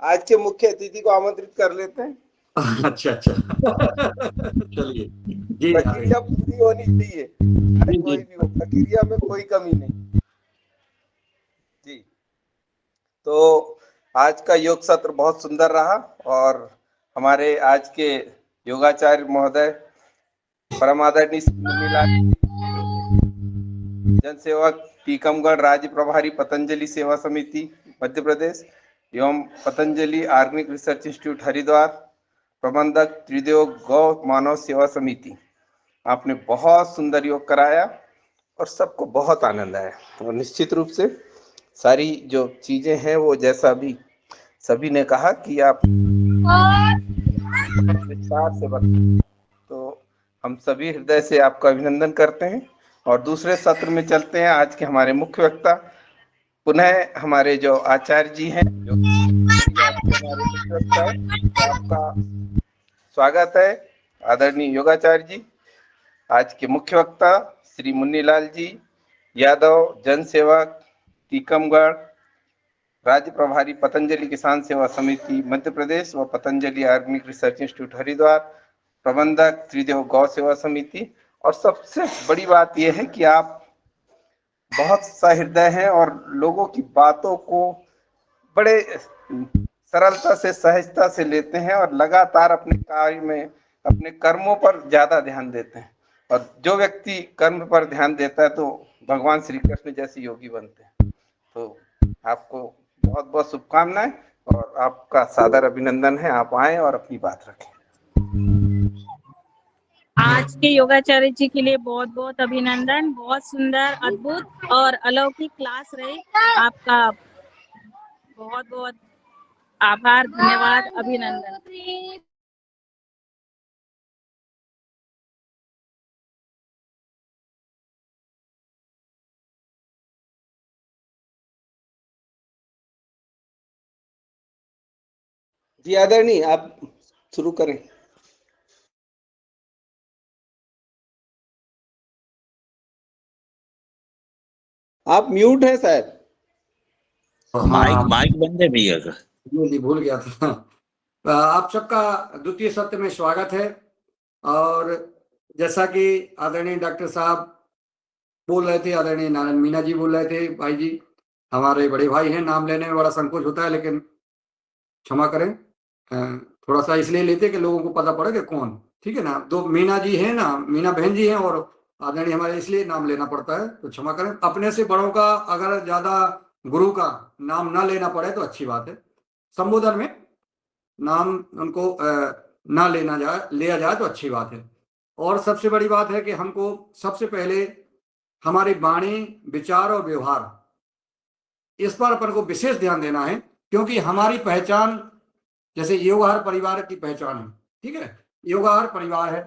आज के मुख्य अतिथि को आमंत्रित कर लेते हैं। अच्छा अच्छा चलिए जी प्रक्रिया पूरी होनी चाहिए, चाहे जी कोई जी भी हो, प्रक्रिया में कोई कमी नहीं। जी, तो आज का योग सत्र बहुत सुंदर रहा और हमारे आज के योगाचार्य महोदय परम आदरणीय श्री मुन्नीलाल जन सेवक टीकमगढ़ राज्य प्रभारी पतंजलि सेवा समिति मध्य प्रदेश एवं Patanjali organic research institute Haridwar प्रबंधक त्रिदेव गौ मानव सेवा समिति, आपने बहुत सुंदर योग कराया और सबको बहुत आनंद आया। और निश्चित रूप से सारी जो चीजें हैं वो जैसा भी सभी ने कहा कि आप विस्तार से बताएं, तो हम सभी हृदय से आपका अभिनंदन करते हैं। और दूसरे सत्र में चलते हैं। आज के हमारे मुख्य वक्ता पुनः हमारे जो आचार्य जी हैं, जो आज के हमारे मुख्य वक्ता है, तो आपका स्वागत है आदरणीय योगाचार्य जी। आज के मुख्य वक्ता श्री मुन्नीलाल जी यादव, जन सेवक टीकमगढ़ राज्य प्रभारी पतंजलि किसान सेवा समिति मध्य प्रदेश व Patanjali organic research institute Haridwar प्रबंधक त्रिदेव गौ सेवा समिति। और सबसे बड़ी बात यह है कि आप बहुत सहृदय हैं और लोगों की बातों को बड़े सरलता से सहजता से लेते हैं और लगातार अपने कार्य में अपने कर्मों पर ज्यादा ध्यान देते हैं। और जो व्यक्ति कर्म पर ध्यान देता है तो भगवान श्री कृष्ण जैसे योगी बनते हैं। तो आपको बहुत बहुत शुभकामनाएं और आपका सादर अभिनंदन है। आप आए और अपनी बात रखें। आज के योगाचार्य जी के लिए बहुत बहुत अभिनंदन। बहुत सुंदर, अद्भुत और अलौकिक क्लास रही। आपका बहुत बहुत आभार, धन्यवाद, अभिनंदन। जी आदरणीय, आप शुरू करें। आप म्यूट हैं शायद। माइक माइक बंद है भैया का। जी भूल गया था। आप सबका द्वितीय सत्र में स्वागत है। और जैसा कि आदरणीय डॉक्टर साहब बोल रहे थे, आदरणीय नारायण मीना जी बोल रहे थे, भाई जी हमारे बड़े भाई हैं, नाम लेने में बड़ा संकोच होता है, लेकिन क्षमा करें। थोड़ा सा इसलिए लेते कि लोगों को पता पड़े कि कौन, ठीक है ना। दो मीना जी हैं ना, मीना बहन जी हैं और आदरणीय हमारे, इसलिए नाम लेना पड़ता है, तो क्षमा करें। अपने से बड़ों का अगर ज्यादा गुरु का नाम ना लेना पड़े तो अच्छी बात है। संबोधन में नाम उनको ना लिया जाए तो अच्छी बात है। और सबसे बड़ी बात है कि हमको सबसे पहले हमारी वाणी, विचार और व्यवहार, इस पर अपन को विशेष ध्यान देना है, क्योंकि हमारी पहचान जैसे योगाहार परिवार की पहचान है, ठीक है, योगाहार परिवार है,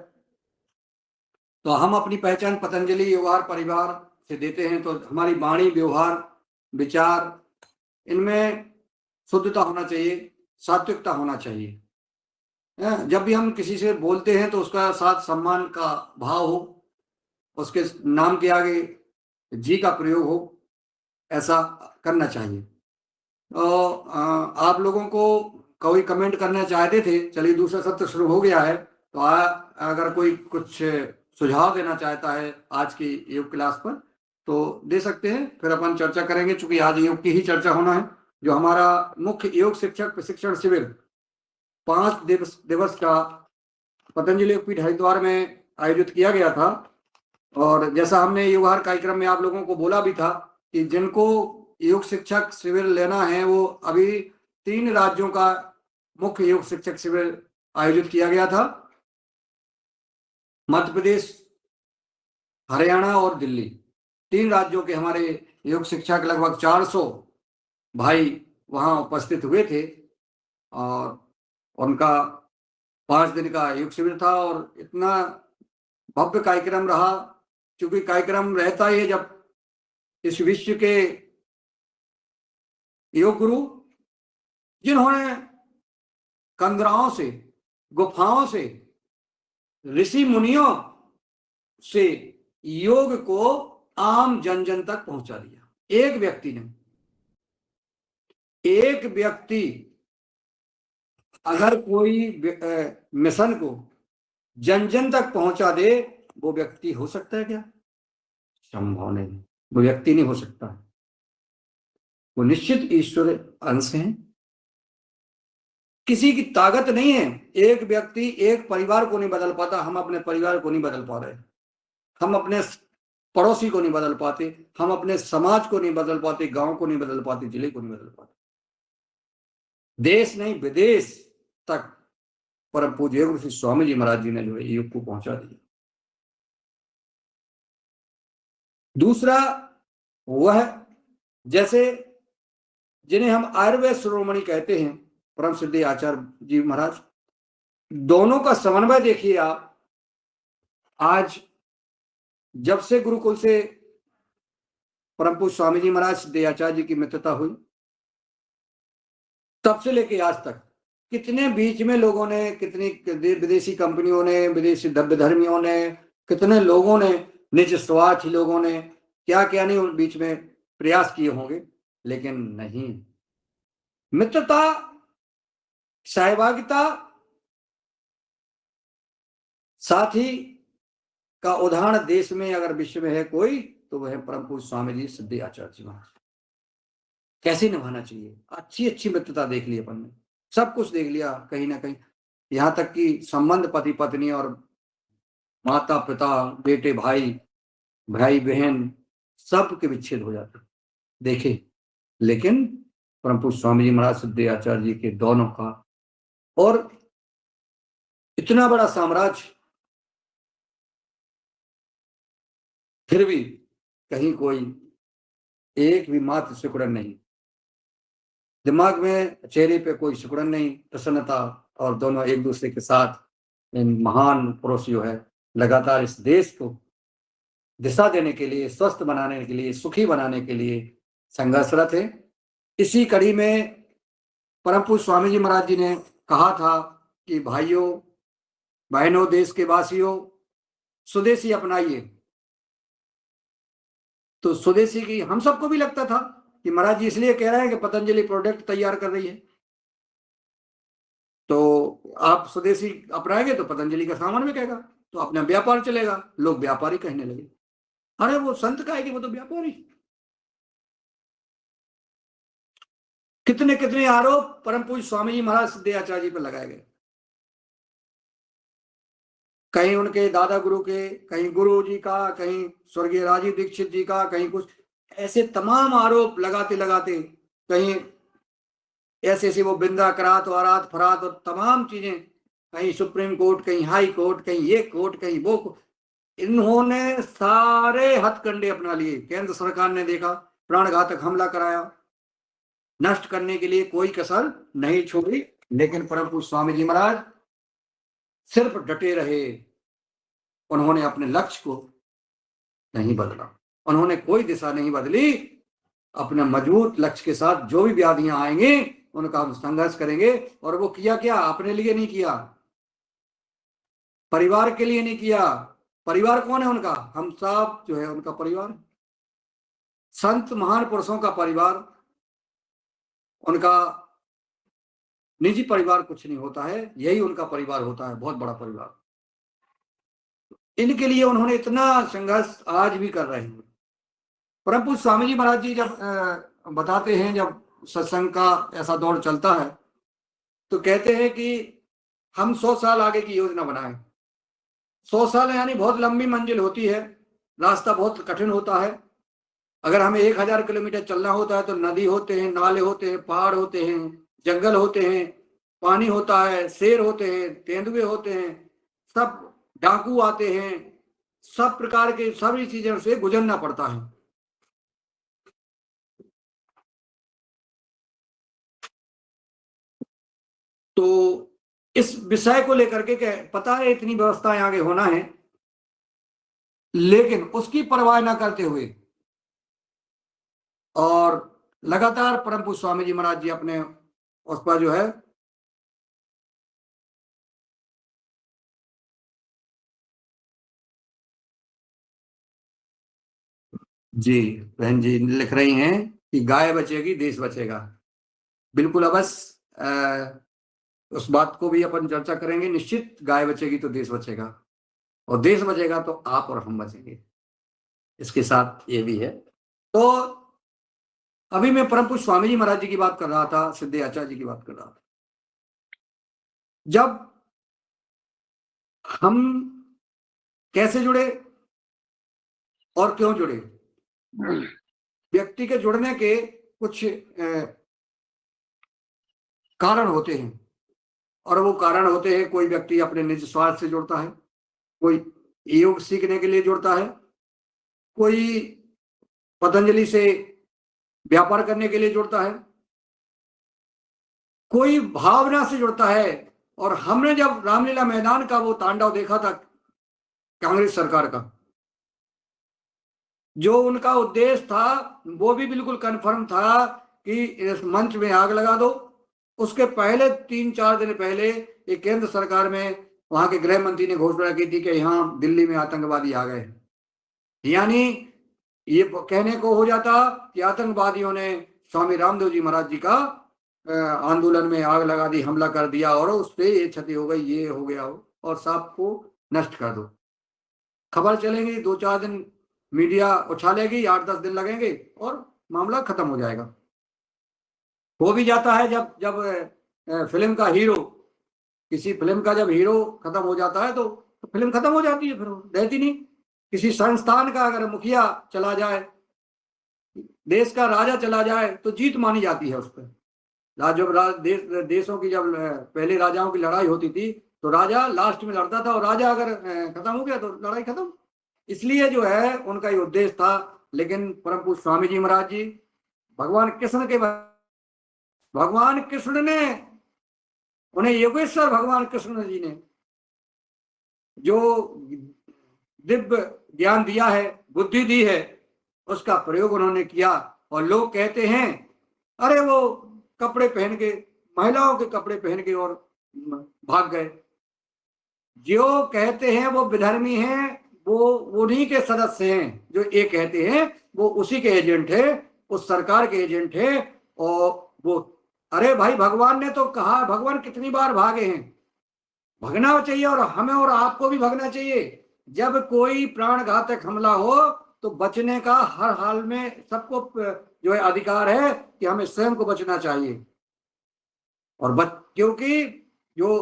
तो हम अपनी पहचान पतंजलि योगाहार परिवार से देते हैं। तो हमारी वाणी, व्यवहार, विचार, इनमें शुद्धता होना चाहिए, सात्विकता होना चाहिए। जब भी हम किसी से बोलते हैं तो उसका साथ सम्मान का भाव हो, उसके नाम के आगे जी का प्रयोग हो, ऐसा करना चाहिए। तो आप लोगों को कोई कमेंट करना चाहते थे, चलिए दूसरा सत्र शुरू हो गया है, तो अगर कोई कुछ सुझाव देना चाहता है आज की योग क्लास पर तो दे सकते हैं, फिर अपन चर्चा करेंगे। चूंकि आज योग की ही चर्चा होना है। जो हमारा मुख्य योग शिक्षक प्रशिक्षण शिविर 5 दिवस का पतंजलि योगपीठ हरिद्वार में आयोजित किया गया था, और जैसा हमने योगाहार कार्यक्रम में आप लोगों को बोला भी था कि जिनको योग शिक्षक शिविर लेना है वो अभी 3 राज्यों का मुख्य योग शिक्षक शिविर आयोजित किया गया था, मध्य प्रदेश, हरियाणा और दिल्ली। 3 राज्यों के हमारे योग शिक्षक लगभग 400 भाई वहां उपस्थित हुए थे, और उनका 5 दिन का योग शिविर था। और इतना भव्य कार्यक्रम रहा, क्योंकि कार्यक्रम रहता ही है जब इस विश्व के योग गुरु, जिन्होंने कंदराओं से, गुफाओं से, ऋषि मुनियों से योग को आम जन जन तक पहुंचा दिया, एक व्यक्ति ने, एक व्यक्ति अगर कोई मिशन को जन जन तक पहुंचा दे, वो व्यक्ति हो सकता है क्या? संभव नहीं, वो व्यक्ति नहीं हो सकता। वो निश्चित ईश्वर अंश हैं। किसी की ताकत नहीं है। एक व्यक्ति एक परिवार को नहीं बदल पाता। हम अपने परिवार को नहीं बदल पा रहे, हम अपने पड़ोसी को नहीं बदल पाते, हम अपने समाज को नहीं बदल पाते, गांव को नहीं बदल पाते, जिले को नहीं बदल पाते। देश नहीं विदेश तक परम पूज्य गुरु श्री स्वामी जी महाराज जी ने जो है युग को पहुंचा दिया। दूसरा वह जैसे जिन्हें हम आयुर्वेद शिरोमणि कहते हैं, परम सिद्धि आचार्य जी महाराज, दोनों का समन्वय देखिए आप। आज जब से गुरुकुल से परम पूज्य स्वामी जी महाराज सिद्धि आचार्य जी की मित्रता हुई, तब से लेके आज तक कितने बीच में लोगों ने, कितनी विदेशी कंपनियों ने, विदेशी धर्मियों ने, कितने लोगों ने, निज स्वार्थी लोगों ने क्या क्या नहीं उन बीच में प्रयास किए होंगे, लेकिन नहीं। मित्रता, सहभागिता, साथी का उदाहरण देश में अगर विश्व में है कोई, तो वह परम पूज्य स्वामी जी सिद्धि आचार्य जी महाराज। कैसे निभाना चाहिए, अच्छी अच्छी मित्रता देख ली अपन ने, सब कुछ देख लिया कहीं ना कहीं, यहाँ तक कि संबंध पति पत्नी और माता पिता, बेटे भाई, भाई बहन, सब के विच्छेद हो जाते देखे। लेकिन परम पूज्य स्वामी जी महाराज सिद्धि आचार्य जी के दोनों का, और इतना बड़ा साम्राज्य, फिर भी कहीं कोई एक भी मात्र सिकुड़न नहीं, दिमाग में, चेहरे पे कोई सिकुड़न नहीं, प्रसन्नता, और दोनों एक दूसरे के साथ इन महान पुरुष जो है लगातार इस देश को दिशा देने के लिए, स्वस्थ बनाने के लिए, सुखी बनाने के लिए संघर्षरत है। इसी कड़ी में परम पूज्य स्वामी जी महाराज जी ने कहा था कि भाइयों बहनों, देश के वासियों, स्वदेशी अपनाइए। तो स्वदेशी की हम सबको भी लगता था कि महाराज जी इसलिए कह रहे हैं कि पतंजलि प्रोडक्ट तैयार कर रही है, तो आप स्वदेशी अपनाएंगे तो पतंजलि का सामान बिकेगा, तो अपना व्यापार चलेगा। लोग व्यापारी कहने लगे। अरे वो संत का है कि वो तो व्यापारी। कितने कितने आरोप परम पूज्य स्वामी जी महाराज सिद्धि आचार्य जी पर लगाए गए। कहीं उनके दादा गुरु के, कहीं गुरु जी का, कहीं स्वर्गीय राजीव दीक्षित जी का, कहीं कुछ, ऐसे तमाम आरोप लगाते लगाते, कहीं ऐसे ऐसे वो बिंदा करात वारात फरात और तमाम चीजें, कहीं सुप्रीम कोर्ट, कहीं हाई कोर्ट, कहीं ये कोर्ट, कहीं वो कोर्ट, इन्होंने सारे हथकंडे अपना लिए। केंद्र सरकार ने देखा, प्राणघातक हमला कराया, नष्ट करने के लिए कोई कसर नहीं छोड़ी, लेकिन परम पूज्य स्वामी जी महाराज सिर्फ डटे रहे। उन्होंने अपने लक्ष्य को नहीं बदला, उन्होंने कोई दिशा नहीं बदली। अपने मजबूत लक्ष्य के साथ जो भी व्याधियां आएंगे उनका हम संघर्ष करेंगे। और वो किया क्या? अपने लिए नहीं किया, परिवार के लिए नहीं किया। परिवार कौन है उनका? हम सब जो है उनका परिवार, संत महान पुरुषों का परिवार। उनका निजी परिवार कुछ नहीं होता है, यही उनका परिवार होता है, बहुत बड़ा परिवार। इनके लिए उन्होंने इतना संघर्ष आज भी कर रहे हैं। परम पूज्य स्वामी जी महाराज जी जब बताते हैं, जब सत्संग का ऐसा दौर चलता है, तो कहते हैं कि हम 100 साल आगे की योजना बनाएं। 100 साल यानी बहुत लंबी मंजिल होती है, रास्ता बहुत कठिन होता है। अगर हमें 1000 किलोमीटर चलना होता है तो नदी होते हैं, नाले होते हैं, पहाड़ होते हैं, जंगल होते हैं, पानी होता है, शेर होते हैं, तेंदुए होते हैं, सब डाकू आते हैं, सब प्रकार के सभी चीजों से गुजरना पड़ता है। तो इस विषय को लेकर के पता है इतनी व्यवस्थाएं आगे होना है, लेकिन उसकी परवाह न करते हुए और लगातार परम पूज्य स्वामी जी महाराज जी अपने उस पर जो है जी, बहन जी लिख रही हैं कि गाय बचेगी देश बचेगा। बिल्कुल अवश्य उस बात को भी अपन चर्चा करेंगे। निश्चित गाय बचेगी तो देश बचेगा, और देश बचेगा तो आप और हम बचेंगे, इसके साथ ये भी है। तो अभी मैं परम पूज्य स्वामी जी महाराज जी की बात कर रहा था, सिद्धे आचार्य जी की बात कर रहा था। जब हम कैसे जुड़े और क्यों जुड़े, व्यक्ति के जुड़ने के कुछ कारण होते हैं, और वो कारण होते हैं, कोई व्यक्ति अपने निज स्वार्थ से जुड़ता है, कोई योग सीखने के लिए जुड़ता है, कोई पतंजलि से व्यापार करने के लिए जुड़ता है, कोई भावना से जुड़ता है। और हमने जब रामलीला मैदान का वो तांडव देखा था कांग्रेस सरकार का, जो उनका उद्देश्य था वो भी बिल्कुल कन्फर्म था कि इस मंच में आग लगा दो। उसके पहले 3-4 दिन पहले एक केंद्र सरकार में वहां के गृह मंत्री ने घोषणा की थी कि यहाँ दिल्ली में आतंकवादी आ गए। यानी ये कहने को हो जाता कि आतंकवादियों ने स्वामी रामदेव जी महाराज जी का आंदोलन में आग लगा दी, हमला कर दिया, और उससे ये क्षति हो गई, ये हो गया हो, और सांप को नष्ट कर दो। खबर चलेगी, 2-4 दिन मीडिया उछालेगी, 8-10 दिन लगेंगे और मामला खत्म हो जाएगा। हो भी जाता है। जब फिल्म का हीरो, किसी फिल्म का जब हीरो खत्म हो जाता है तो फिल्म खत्म हो जाती है, फिर रहती नहीं। किसी संस्थान का अगर मुखिया चला जाए, देश का राजा चला जाए, तो जीत मानी जाती है उस पर। जब देशों की जब पहले राजाओं की लड़ाई होती थी तो राजा लास्ट में लड़ता था, और राजा अगर खत्म हो गया तो लड़ाई खत्म। इसलिए जो है उनका ये उद्देश्य था। लेकिन परम पूज्य स्वामी जी महाराज जी भगवान कृष्ण ने उन्हें योगेश्वर भगवान कृष्ण जी ने जो दिव्य ज्ञान दिया है, बुद्धि दी है, उसका प्रयोग उन्होंने किया। और लोग कहते हैं अरे वो कपड़े पहन के, महिलाओं के कपड़े पहन के और भाग गए। जो कहते हैं वो विधर्मी हैं, वो उन्हीं के सदस्य हैं। जो ये कहते हैं वो उसी के एजेंट है, उस सरकार के एजेंट है। और वो अरे भाई, भगवान ने तो कहा, भगवान कितनी बार भागे हैं, भगना चाहिए, और हमें और आपको भी भगना चाहिए। जब कोई प्राण घातक हमला हो तो बचने का हर हाल में सबको जो है अधिकार है कि हमें स्वयं को बचना चाहिए। और क्योंकि जो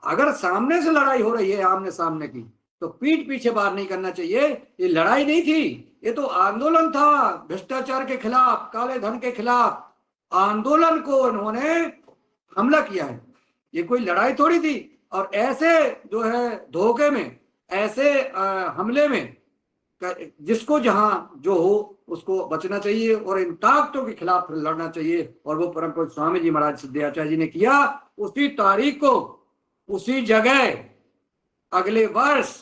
अगर सामने से लड़ाई हो रही है, आमने सामने की, तो पीठ पीछे बार नहीं करना चाहिए। ये लड़ाई नहीं थी, ये तो आंदोलन था भ्रष्टाचार के खिलाफ, काले धन के खिलाफ। आंदोलन को उन्होंने हमला किया है, ये कोई लड़ाई थोड़ी थी। और ऐसे जो है धोखे में, ऐसे हमले में जिसको जहां जो हो उसको बचना चाहिए और इन ताकतों के खिलाफ लड़ना चाहिए। और वो परम पूज्य स्वामी जी महाराज सिद्धे आचार्य जी ने किया। उसी तारीख को, उसी जगह, अगले वर्ष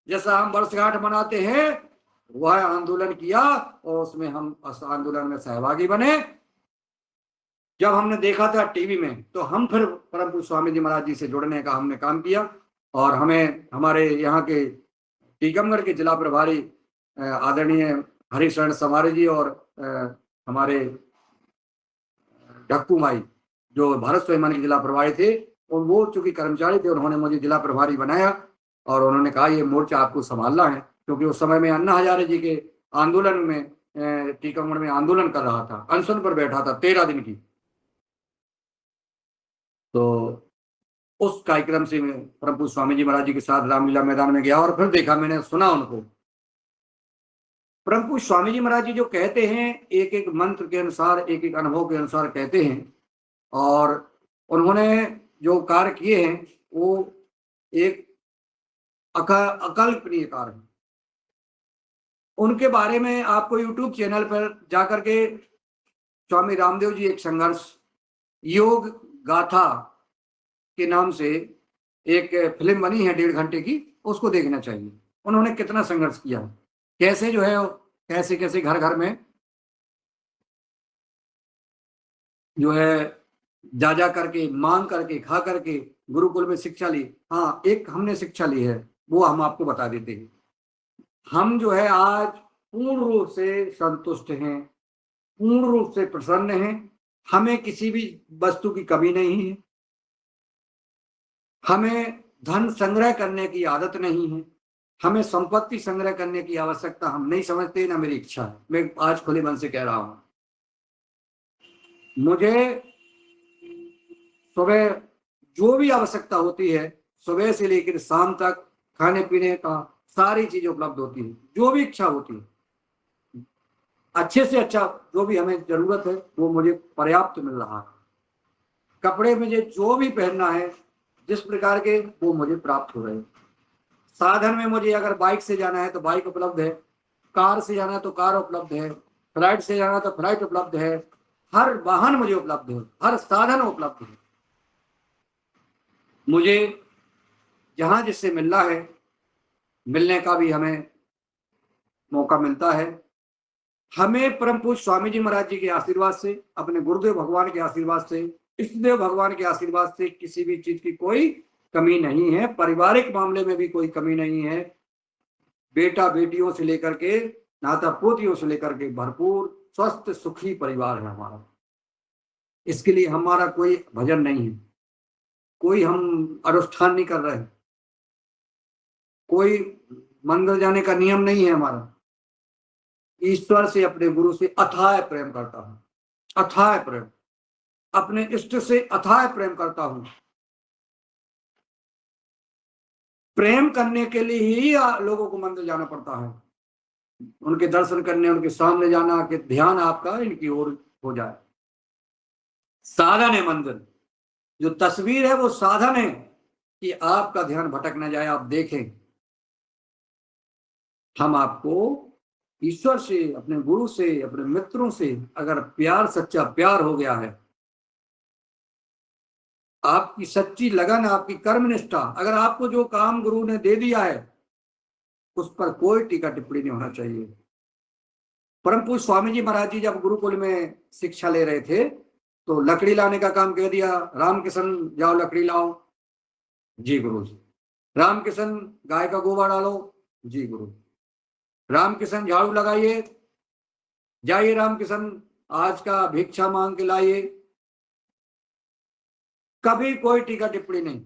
जैसा हम वर्षगांठ मनाते हैं, वह आंदोलन किया और उसमें हम उस आंदोलन में सहभागी बने। जब हमने देखा था टीवी में, तो हम फिर परम पूज्य स्वामी जी महाराज जी से जुड़ने का हमने काम किया। और हमें हमारे यहाँ के टीकमगढ़ के जिला प्रभारी आदरणीय हरिशरण समारे जी और हमारे ढक्कू माई जो भारत स्वाभिमान के जिला प्रभारी थे, और वो चूंकि कर्मचारी थे, उन्होंने मुझे जिला प्रभारी बनाया। और उन्होंने कहा ये मोर्चा आपको संभालना है, क्योंकि उस समय में अन्ना हजारे जी के आंदोलन में टीकमगढ़ में आंदोलन कर रहा था, अनशन पर बैठा था 13 दिन की। तो उस कार्यक्रम से मैं परम पूज्य स्वामी जी महाराज जी के साथ रामलीला मैदान में गया और फिर देखा, मैंने सुना उनको। परम पूज्य स्वामी जी महाराज जी जो कहते हैं, एक एक मंत्र के अनुसार, एक एक अनुभव के अनुसार कहते हैं। और उन्होंने जो कार्य किए हैं वो एक अकल्पनीय कार्य है। उनके बारे में आपको यूट्यूब चैनल पर जाकर के स्वामी रामदेव जी एक संघर्ष योग गाथा के नाम से एक फिल्म बनी है 1.5 घंटे की, उसको देखना चाहिए। उन्होंने कितना संघर्ष किया, कैसे जो है कैसे कैसे घर घर में जो है जा करके, मांग करके, खा करके गुरुकुल में शिक्षा ली। हाँ, एक हमने शिक्षा ली है, वो हम आपको बता देते हैं। हम जो है आज पूर्ण रूप से संतुष्ट हैं, पूर्ण रूप से प्रसन्न हैं। हमें किसी भी वस्तु की कमी नहीं है। हमें धन संग्रह करने की आदत नहीं है, हमें संपत्ति संग्रह करने की आवश्यकता हम नहीं समझते, ना मेरी इच्छा है। मैं आज खुले मन से कह रहा हूं, मुझे सुबह जो भी आवश्यकता होती है, सुबह से लेकर शाम तक खाने पीने का सारी चीजें उपलब्ध होती है, जो भी इच्छा होती है, अच्छे से अच्छा जो भी हमें जरूरत है वो मुझे पर्याप्त मिल रहा है। कपड़े मुझे जो भी पहनना है जिस प्रकार के, वो मुझे प्राप्त हो रहे हैं। साधन में मुझे अगर बाइक से जाना है तो बाइक उपलब्ध है, कार से जाना है तो कार उपलब्ध है, फ्लाइट से जाना तो फ्लाइट उपलब्ध है, हर वाहन मुझे उपलब्ध है, हर साधन उपलब्ध है। मुझे जहां जिससे मिलना है, मिलने का भी हमें मौका मिलता है। हमें परम पूज्य स्वामी जी महाराज जी के आशीर्वाद से, अपने गुरुदेव भगवान के आशीर्वाद से, इष्टदेव भगवान के आशीर्वाद से किसी भी चीज की कोई कमी नहीं है। पारिवारिक मामले में भी कोई कमी नहीं है। बेटा बेटियों से लेकर के नाता पोतियों से लेकर के भरपूर स्वस्थ सुखी परिवार है हमारा। इसके लिए हमारा कोई भजन नहीं है, कोई हम अनुष्ठान नहीं कर रहे हैं, कोई मंदिर जाने का नियम नहीं है हमारा। ईश्वर से, अपने गुरु से अथाह प्रेम करता हूं, अथाह प्रेम, अपने इष्ट से अथाह प्रेम करता हूं। प्रेम करने के लिए ही लोगों को मंदिर जाना पड़ता है, उनके दर्शन करने, उनके सामने जाना कि ध्यान आपका इनकी ओर हो जाए। साधन है मंदिर, जो तस्वीर है वो साधन है कि आपका ध्यान भटक न जाए। आप देखें, हम आपको ईश्वर से, अपने गुरु से, अपने मित्रों से अगर प्यार, सच्चा प्यार हो गया है, आपकी सच्ची लगन, आपकी कर्मनिष्ठा, अगर आपको जो काम गुरु ने दे दिया है उस पर कोई टीका टिप्पणी नहीं होना चाहिए। परम पूज्य स्वामी जी महाराज जी जब गुरुकुल में शिक्षा ले रहे थे तो लकड़ी लाने का काम कह दिया, रामकिशन जाओ लकड़ी लाओ, जी गुरु जी। रामकिशन गाय का गोबर डालो, जी गुरु। रामकिशन झाड़ू लगाइए, जाइए रामकिशन आज का भिक्षा मांग के लाइए। कभी कोई टीका टिप्पणी नहीं।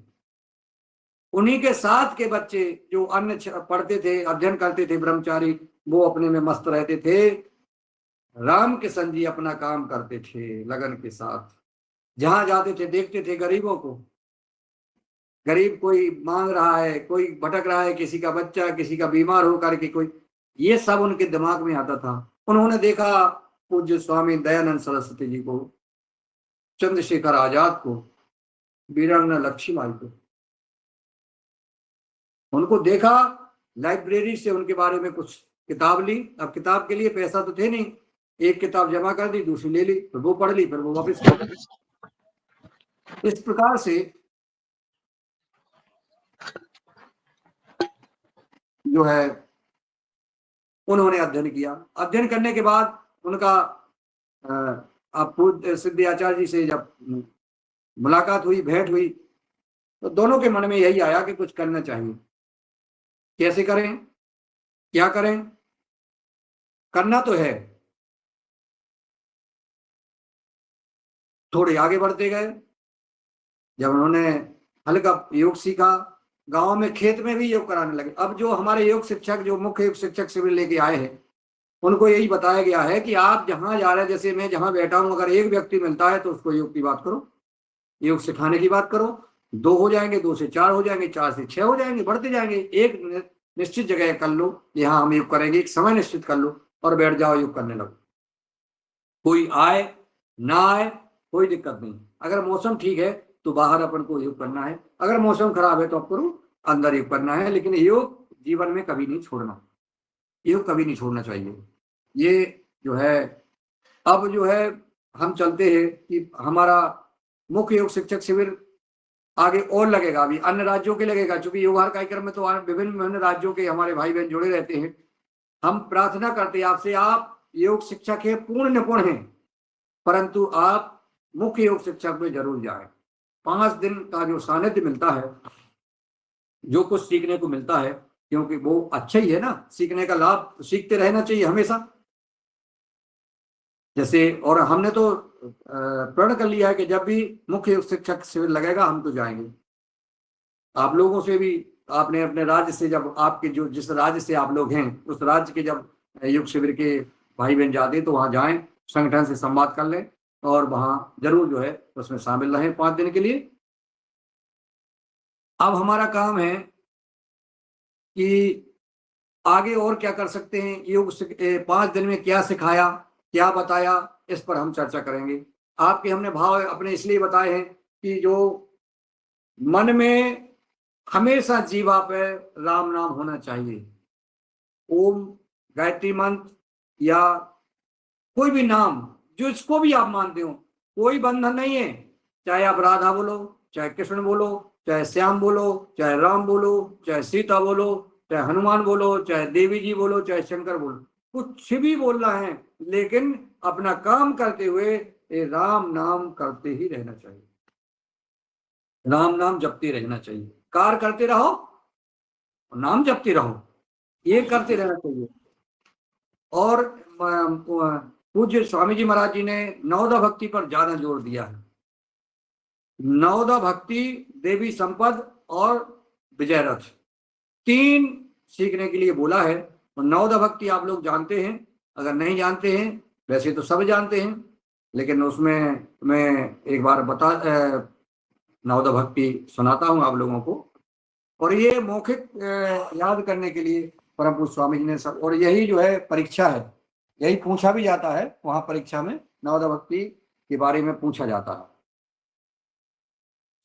उन्हीं के साथ के बच्चे जो अन्य पढ़ते थे, अध्ययन करते थे, ब्रह्मचारी, वो अपने में मस्त रहते थे। रामकिशन जी अपना काम करते थे लगन के साथ। जहां जाते थे देखते थे गरीबों को, गरीब कोई मांग रहा है, कोई भटक रहा है, किसी का बच्चा, किसी का बीमार होकर के कोई, ये सब उनके दिमाग में आता था। उन्होंने देखा पूज्य स्वामी दयानंद सरस्वती जी को, चंद्रशेखर आजाद को, वीरांगना लक्ष्मीबाई को, उनको देखा, लाइब्रेरी से उनके बारे में कुछ किताब ली। अब किताब के लिए पैसा तो थे नहीं, एक किताब जमा कर दी, दूसरी ले ली, फिर वो पढ़ ली, फिर वो वापस कर ली। इस प्रकार से जो है उन्होंने अध्ययन किया। अध्ययन करने के बाद उनका आप पूज्य सिद्धि आचार्य जी से जब मुलाकात हुई, भेंट हुई, तो दोनों के मन में यही आया कि कुछ करना चाहिए। कैसे करें, क्या करें, करना तो है। थोड़े आगे बढ़ते गए। जब उन्होंने हल्का योग सीखा, गांव में, खेत में भी योग कराने लगे। अब जो हमारे योग शिक्षक, जो मुख्य योग शिक्षक शिविर लेके आए हैं, उनको यही बताया गया है कि आप जहां जा रहे हैं, जैसे मैं जहां बैठा हूं, अगर एक व्यक्ति मिलता है तो उसको योग की बात करो, योग सिखाने की बात करो। 2 हो जाएंगे, 2 से 4 हो जाएंगे, 4 से 6 हो जाएंगे, बढ़ते जाएंगे। एक निश्चित जगह कर लो, यहाँ हम योग करेंगे, एक समय निश्चित कर लो और बैठ जाओ, योग करने लगो। कोई आए ना आए कोई दिक्कत नहीं। अगर मौसम ठीक है तो बाहर अपन को योग करना है, अगर मौसम खराब है तो आपको अंदर योग करना है। लेकिन योग जीवन में कभी नहीं छोड़ना, योग कभी नहीं छोड़ना चाहिए। ये जो है, अब जो है हम चलते हैं कि हमारा मुख्य योग शिक्षक शिविर आगे और लगेगा, अभी अन्य राज्यों के लगेगा, क्योंकि योगार कार्यक्रम में तो विभिन्न राज्यों के हमारे भाई बहन जुड़े रहते हैं। हम प्रार्थना करते हैं आपसे, आप योग शिक्षक है, पूर्ण निपुण हैं, परंतु आप मुख्य योग शिक्षक में जरूर जाएं। 5 दिन का जो सानिध्य मिलता है, जो कुछ सीखने को मिलता है, क्योंकि वो अच्छा ही है ना, सीखने का लाभ, सीखते रहना चाहिए हमेशा। जैसे, और हमने तो प्रण कर लिया है कि जब भी मुख्य योग शिक्षक शिविर लगेगा हम तो जाएंगे। आप लोगों से भी, आपने अपने राज्य से, जब आपके जो जिस राज्य से आप लोग हैं उस राज्य के जब योग शिविर के भाई बहन जाते हैं तो वहां जाएं, संगठन से संवाद कर लें और वहां जरूर जो है उसमें शामिल रहें 5 दिन के लिए। अब हमारा काम है कि आगे और क्या कर सकते हैं, योग 5 दिन में क्या सिखाया, क्या बताया, इस पर हम चर्चा करेंगे। आपके हमने भाव अपने इसलिए बताए हैं कि जो मन में हमेशा जीवा पे राम नाम होना चाहिए। ओम, गायत्री मंत्र या कोई भी नाम जो इसको भी आप मानते हो, कोई बंधन नहीं है। चाहे आप राधा बोलो, चाहे कृष्ण बोलो, चाहे श्याम बोलो, चाहे राम बोलो, चाहे सीता बोलो, चाहे हनुमान बोलो, चाहे देवी जी बोलो, चाहे शंकर बोलो, कुछ भी बोलना है, लेकिन अपना काम करते हुए ये राम नाम करते ही रहना चाहिए, राम नाम जपते रहना चाहिए। कार्य करते रहो, नाम जपते रहो, ये करते रहना चाहिए। और पूज्य स्वामी जी महाराज जी ने नवदा भक्ति पर ज्यादा जोर दिया है। नवदा भक्ति, देवी संपद और विजय रथ, 3 सीखने के लिए बोला है। और नवदा भक्ति आप लोग जानते हैं, अगर नहीं जानते हैं, वैसे तो सब जानते हैं, लेकिन उसमें मैं एक बार नवदा भक्ति सुनाता हूं आप लोगों को। और ये मौखिक याद करने के लिए परम पूज्य स्वामी जी ने सब, और यही जो है परीक्षा है, यही पूछा भी जाता है वहां परीक्षा में, नवदा भक्ति के बारे में पूछा जाता है।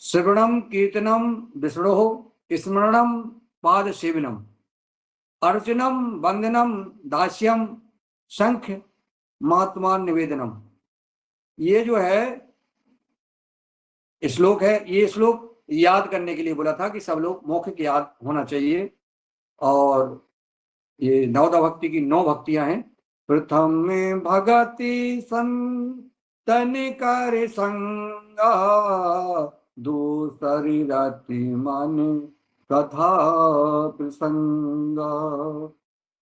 श्रवणम कीर्तनम विष्णोः स्मरणम पाद सेवनम अर्चनम वंदनम दास्यम शंख महात्मा निवेदनम। ये जो है श्लोक है, ये श्लोक याद करने के लिए बोला था कि सब लोग मौखिक याद होना चाहिए। और ये नवदा भक्ति की 9 भक्तियां हैं। प्रथम में भगति संतन कर संगा, दूसरी रति मन कथा प्रसंगा,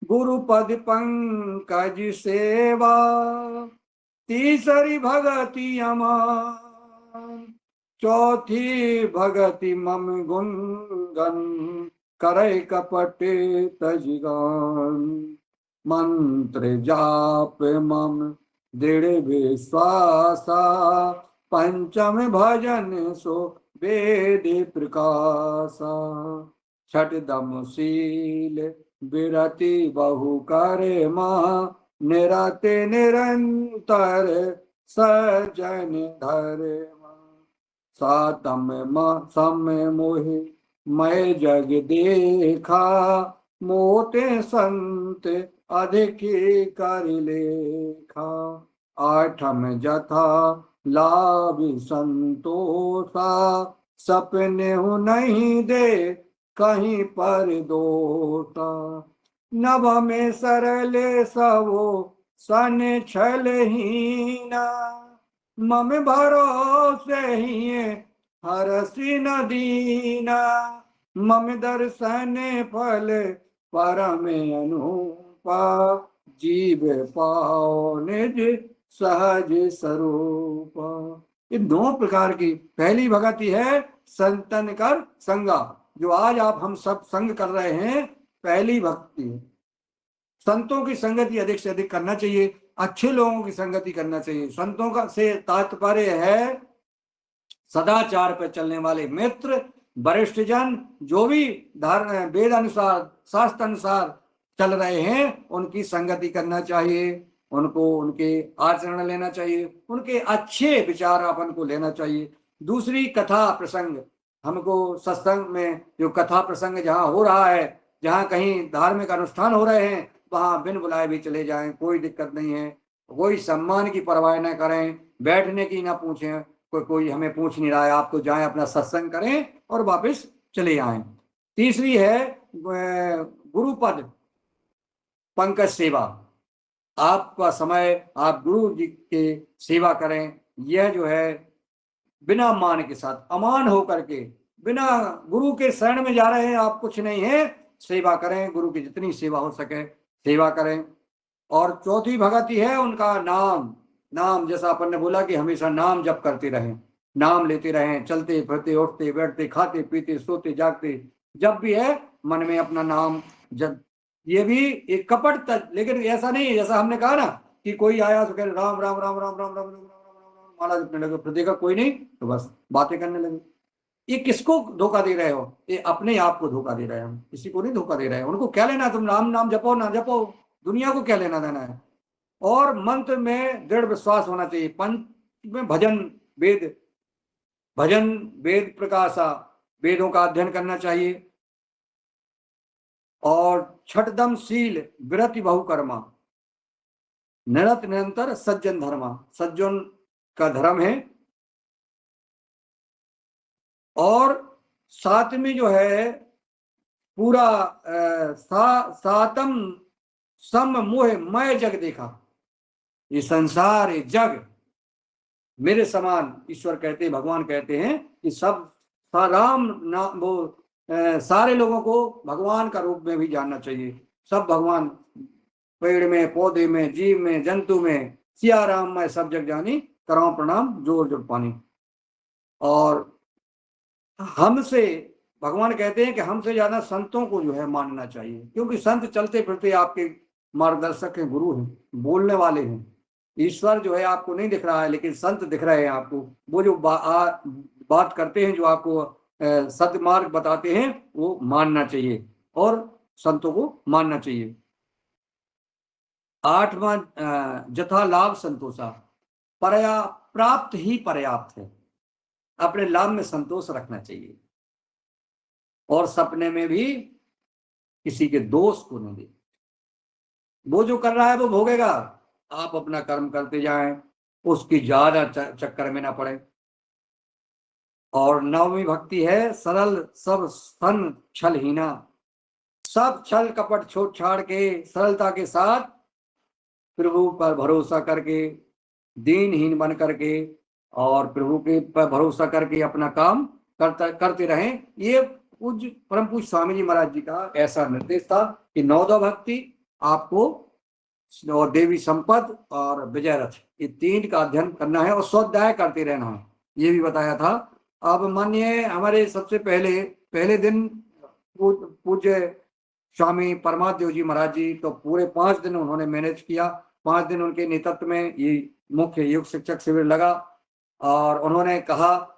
गुरुपद पंकज सेवा, तीसरी भगति अमान, चौथी भगति मम गुणगन, करे कपट तजगान, मंत्र जाप मम दृढ़ विश्वासा, पंचम भजन सो वेद प्रकाशा, छठदम शील विरति बहु करे माँ, निरते निरंतर सजन धर माँ, सातम समय मोहि मैं जग देखा, मोते संत अधिक कर लेखा, आठम जथा लाभ संतोषा, सपने हो नहीं दे कहीं पर दोता, नभ में सरल सबो सन छलहीना, मम भरोसे ही हरसि न दीना, मम दर्शन फल परम अनुपा, जीव पाओ निज सहज स्वरूपा। ये 2 प्रकार की पहली भगति है संतन कर संगा, जो आज आप हम सब संग कर रहे हैं, पहली भक्ति है। संतों की संगति अधिक से अधिक करना चाहिए, अच्छे लोगों की संगति करना चाहिए। संतों का से तात्पर्य है सदाचार पर चलने वाले मित्र, वरिष्ठ जन, जो भी वेद अनुसार शास्त्र अनुसार चल रहे हैं, उनकी संगति करना चाहिए, उनको उनके आचरण लेना चाहिए, उनके अच्छे विचार अपन को लेना चाहिए। दूसरी कथा प्रसंग, हमको सत्संग में जो कथा प्रसंग जहाँ हो रहा है, जहाँ कहीं धार्मिक अनुष्ठान हो रहे हैं, वहां बिन बुलाए भी चले जाएं, कोई दिक्कत नहीं है। कोई सम्मान की परवाह न करें, बैठने की ना पूछें, कोई हमें पूछ नहीं रहा है, आप तो जाएं अपना सत्संग करें और वापस चले आएं। तीसरी है गुरुपद पंकज सेवा, आपका समय आप गुरु जी के सेवा करें। यह जो है बिना मान के साथ, अमान होकर के, बिना गुरु के शरण में जा रहे हैं, आप कुछ नहीं है, सेवा करें, गुरु की जितनी सेवा हो सके सेवा करें। और चौथी भगति है उनका नाम, नाम जैसा अपन ने बोला कि हमेशा नाम जप करते रहें, नाम लेते रहें, चलते फिरते उठते बैठते खाते पीते सोते जागते, जब भी है मन में अपना नाम जब, ये भी एक कपट तक, लेकिन ऐसा नहीं है जैसा हमने कहा ना कि कोई आया तो कह राम राम राम राम राम राम राम राम माला जपने लगे, फिर देखा कोई नहीं तो बस बातें करने लगे। ये किसको धोखा दे रहे हो? ये अपने आप को धोखा दे रहे हैं हम, किसी को नहीं धोखा दे रहे हैं। उनको क्या लेना, तुम राम नाम जपो ना जपो, दुनिया को क्या लेना देना है। और मंत्र में दृढ़ विश्वास होना चाहिए। पंच में भजन वेद, भजन वेद प्रकाशा, वेदों का अध्ययन करना चाहिए। और छठदम शील विरति बहुकर्मा, निरत निरंतर सज्जन धर्मा, सज्जन का धर्म है। और सातवीं जो है पूरा सातम सम मोह मय जग देखा, ये संसार ये जग मेरे समान, ईश्वर कहते हैं, भगवान कहते हैं कि सब राम नाम वो सारे लोगों को भगवान का रूप में भी जानना चाहिए। सब भगवान, पेड़ में पौधे में जीव में जंतु में, सिया राम मैं सब जग जानी, कराओ प्रणाम जोर जोर पानी। और हमसे भगवान कहते हैं कि हमसे ज्यादा संतों को जो है मानना चाहिए, क्योंकि संत चलते फिरते आपके मार्गदर्शक हैं, गुरु हैं, बोलने वाले हैं। ईश्वर जो है आपको नहीं दिख रहा है, लेकिन संत दिख रहे हैं आपको। वो जो बात करते हैं, जो आपको सद्मार्ग बताते हैं, वो मानना चाहिए और संतों को मानना चाहिए। आठवां जथा लाभ संतोषा, प्राप्त ही पर्याप्त है, अपने लाभ में संतोष रखना चाहिए। और सपने में भी किसी के दोष को नहीं दे, वो जो कर रहा है वो भोगेगा, आप अपना कर्म करते जाएं, उसकी ज्यादा चक्कर में ना पड़े। और नवमी भक्ति है सरल सब सन छलहीना, सब छल कपट छोड़ छाड़ के सरलता के साथ प्रभु पर भरोसा करके, दीनहीन बन करके और प्रभु के पर भरोसा करके अपना काम करते रहें। ये पूज्य परम पूज्य स्वामी जी महाराज जी का ऐसा निर्देश था कि नवदा भक्ति आपको और देवी संपद और विजय रथ, ये तीन का अध्ययन करना है और स्वाध्याय करते रहना है, ये भी बताया था। अब मानिए हमारे सबसे पहले दिन पूज्य स्वामी परमादेव जी महाराज जी, तो पूरे 5 दिन उन्होंने मैनेज किया। 5 दिन उनके नेतृत्व में ये मुख्य योग शिक्षक शिविर लगा और उन्होंने कहा,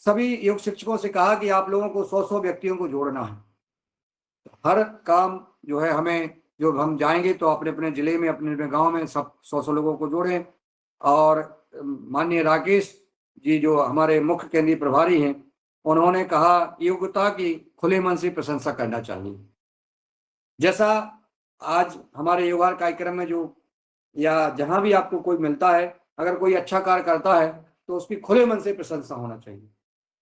सभी योग शिक्षकों से कहा कि आप लोगों को 100 व्यक्तियों को जोड़ना है। हर काम जो है हमें, जो हम जाएंगे तो अपने अपने जिले में, अपने अपने गांव में सब 100 लोगों को जोड़ें। और माननीय राकेश जी जो हमारे मुख्य केंद्रीय प्रभारी हैं, उन्होंने कहा योग्यता की खुले मन से प्रशंसा करना चाहिए। जैसा आज हमारे योगार कार्यक्रम में जो या जहां भी आपको कोई मिलता है, अगर कोई अच्छा कार्य करता है तो उसकी खुले मन से प्रशंसा होना चाहिए,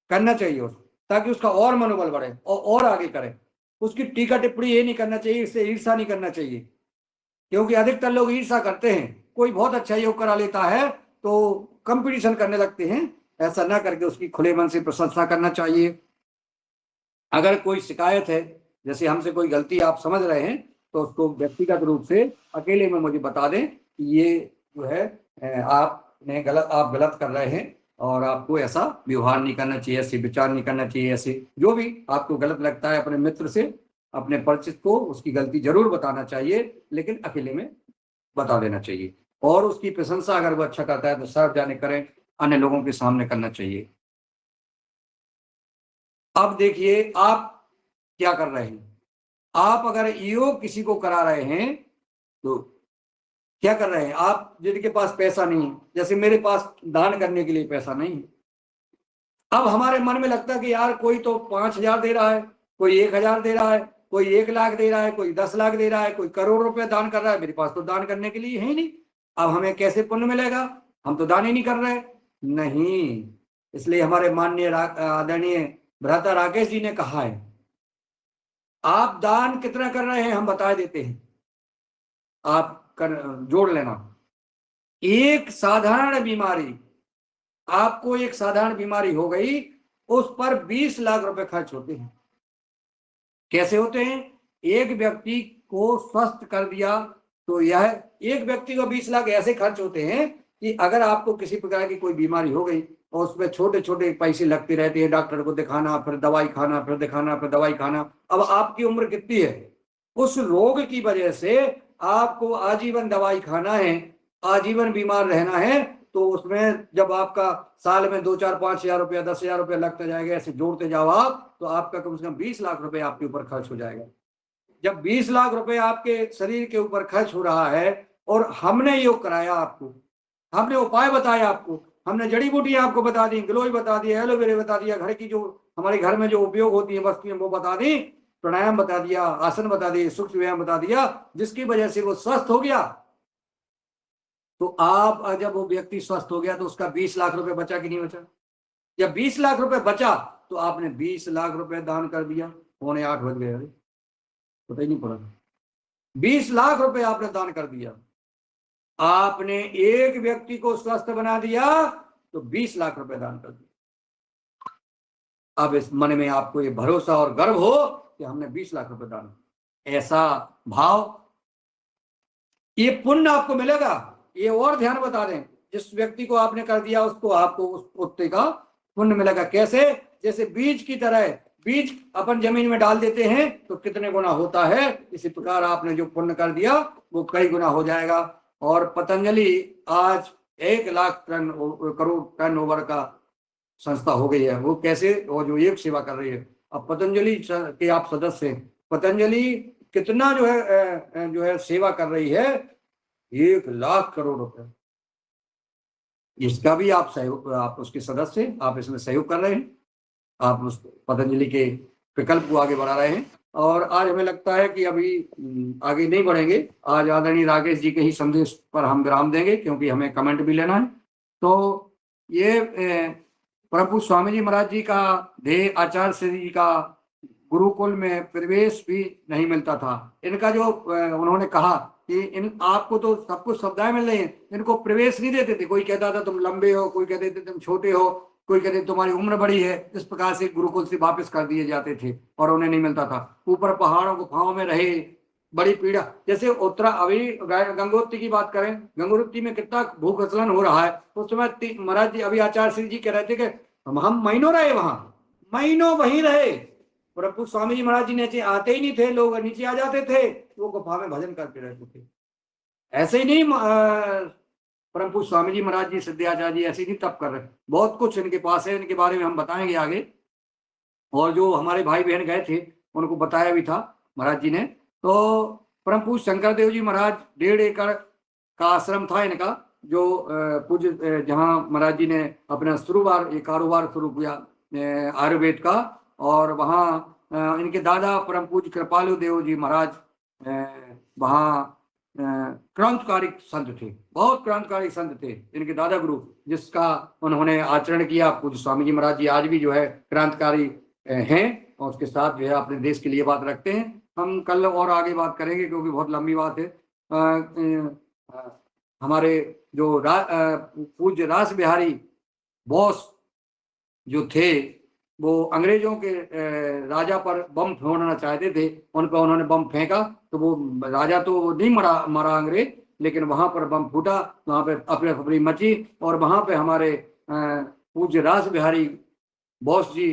करना चाहिए उसको, ताकि उसका और मनोबल बढ़े और आगे करे। उसकी टीका टिप्पणी ये नहीं करना चाहिए, इससे ईर्षा नहीं करना चाहिए, क्योंकि अधिकतर लोग ईर्षा करते हैं। कोई बहुत अच्छा योग करा लेता है तो कंपटीशन करने लगते हैं, ऐसा ना करके उसकी खुले मन से प्रशंसा करना चाहिए। अगर कोई शिकायत है, जैसे हमसे कोई गलती आप समझ रहे हैं, तो उसको व्यक्तिगत रूप से अकेले में मुझे बता दें कि ये जो है आप गलत कर रहे हैं और आपको ऐसा व्यवहार नहीं करना चाहिए, ऐसे विचार नहीं करना चाहिए। ऐसे जो भी आपको गलत लगता है, अपने मित्र से, अपने परिचित को उसकी गलती जरूर बताना चाहिए, लेकिन अकेले में बता देना चाहिए। और उसकी प्रशंसा अगर वो अच्छा करता है तो सब जाने करें, अन्य लोगों के सामने करना चाहिए। अब देखिए आप क्या कर रहे हैं। आप अगर योग किसी को करा रहे हैं तो क्या कर रहे हैं आप, जिनके पास पैसा नहीं है, जैसे मेरे पास दान करने के लिए पैसा नहीं है। अब हमारे मन में लगता है कि यार कोई तो 5,000 दे रहा है, कोई 1,000 दे रहा है, कोई 1 लाख दे रहा है, कोई 10 लाख दे रहा है, कोई करोड़ रुपए दान कर रहा है, मेरे पास तो दान करने के लिए है ही नहीं। अब हमें कैसे पुण्य मिलेगा, हम तो दान ही नहीं कर रहे। नहीं, इसलिए हमारे माननीय आदरणीय भ्राता राकेश जी ने कहा है, आप दान कितना कर रहे हैं हम बता देते हैं, आप जोड़ लेना। एक साधारण बीमारी, आपको एक साधारण बीमारी हो गई, उस पर 20 लाख रुपए खर्च होते हैं। कैसे होते हैं? एक व्यक्ति को स्वस्थ कर दिया तो यह एक व्यक्ति को 20 लाख ऐसे खर्च होते हैं कि अगर आपको किसी प्रकार की कोई बीमारी हो गई और उसमें छोटे छोटे पैसे लगते रहते हैं, डॉक्टर को दिखाना, फिर दवाई खाना, फिर दिखाना, फिर दवाई खाना। अब आपकी उम्र कितनी है? उस रोग की वजह से आपको आजीवन दवाई खाना है, आजीवन बीमार रहना है, तो उसमें जब आपका साल में 2-4-5 हजार रुपया, 10 हजार रुपया लगता जाएगा, ऐसे जोड़ते जाओ आप, तो आपका कम से कम 20 लाख रुपए आपके ऊपर खर्च हो जाएगा। जब 20 लाख रुपए आपके शरीर के ऊपर खर्च हो रहा है, और हमने योग कराया आपको, हमने उपाय बताया आपको, हमने जड़ी बूटियां आपको बता दी, गिलोय बता दिया, एलोवेरा बता दिया, घर की जो हमारे घर में जो उपयोग होती है वस्तुएं वो बता दी, प्राणायाम बता दिया, आसन बता दिए, सूक्ष्म व्यायाम बता दिया, जिसकी वजह से वो स्वस्थ हो गया। तो आप जब वो व्यक्ति स्वस्थ हो गया तो उसका 20 लाख रुपए बचा कि नहीं बचा? जब 20 लाख रुपए बचा तो आपने 20 लाख रुपए दान कर दिया। 7:45 बज गए, अरे पता ही नहीं पड़ा। 20 लाख रुपए आपने दान कर दिया, आपने एक व्यक्ति को स्वस्थ बना दिया तो 20 लाख रुपए दान कर दिया। अब इस मन में आपको ये भरोसा और गर्व हो कि हमने 20 लाख रुपए दान, ऐसा भाव, ये पुण्य आपको मिलेगा। ये और ध्यान बता दें, जिस व्यक्ति को आपने कर दिया उसको आपको उस उत्ते का पुण्य मिलेगा। कैसे? जैसे बीज की तरह, बीज अपन जमीन में डाल देते हैं तो कितने गुना होता है, इसी प्रकार आपने जो पुण्य कर दिया वो कई गुना हो जाएगा। और पतंजलि आज 1 लाख करोड़ टर्न ओवर का संस्था हो गई है। वो कैसे? और जो एक सेवा कर रही है। अब पतंजलि के आप सदस्य हैं, पतंजलि कितना जो है सेवा कर रही है, 1 लाख करोड़ रुपए। इसका भी आप सहयोग, आप उसके सदस्य, आप इसमें सहयोग कर रहे हैं, आप उस पतंजलि के विकल्प को आगे बढ़ा रहे हैं। और आज हमें लगता है कि अभी आगे नहीं बढ़ेंगे, आज आदरणीय राकेश जी के ही संदेश पर हम विराम देंगे, क्योंकि हमें कमेंट भी लेना है। तो ये परम पूज्य स्वामी जी महाराज जी का ध्येय, आचार्य श्री जी का गुरुकुल में प्रवेश भी नहीं मिलता था। इनका जो उन्होंने कहा कि इन आपको तो सब कुछ सुविधाएं मिल रही हैं, इनको प्रवेश नहीं देते थे। कोई कहता था तुम लंबे हो, कोई कहते थे तुम छोटे हो, कोई कहते तुम्हारी उम्र बड़ी है। इस प्रकार से गुरुकुल से वापस कर दिए जाते थे और उन्हें नहीं मिलता था। ऊपर पहाड़ों गुफाओं में रहे, बड़ी पीड़ा। जैसे उत्तरा, अभी गंगोत्री की बात करें, गंगोत्री में कितना भूस्खलन हो रहा है। उस समय महाराज जी, अभी आचार्य श्री जी कह रहे थे कि हम महीनों रहे वहां, महीनों वहीं रहे। प्रभु स्वामी जी महाराज जी नीचे आते ही नहीं थे, लोग नीचे आ जाते थे, वो गुफा में भजन करते रहते थे। ऐसे ही नहीं परम पूज्य स्वामी जी महाराज जी, सिद्धाचार्य जी ऐसे ही तप कर रहे, बहुत कुछ इनके पास है, इनके बारे में हम बताएंगे आगे। और जो हमारे भाई बहन गए थे उनको बताया भी था महाराज जी ने। तो परम पूज्य शंकर देव जी महाराज 1.5 एकड़ का आश्रम था इनका, जो पूज्य जहाँ महाराज जी ने अपना शुरुआत, ये कारोबार शुरू किया आयुर्वेद का। और वहाँ इनके दादा परम पूज्य कृपालु देव जी महाराज वहाँ क्रांतिकारी संत थे, बहुत क्रांतिकारी संत थे इनके दादा गुरु, जिसका उन्होंने आचरण किया। पूज्य स्वामी जी महाराज जी आज भी जो है क्रांतिकारी हैं, और उसके साथ जो है अपने देश के लिए बात रखते हैं। हम कल और आगे बात करेंगे, क्योंकि बहुत लंबी बात है। हमारे जो पूज्य रास बिहारी बोस जो थे, वो अंग्रेजों के राजा पर बम फोड़ना चाहते थे, उन पर उन्होंने बम फेंका, तो वो राजा तो नहीं मरा अंग्रेज, लेकिन वहां पर बम फूटा, वहां पे अफरा तफरी मची। और वहां पे हमारे पूज्य रास बिहारी बोस जी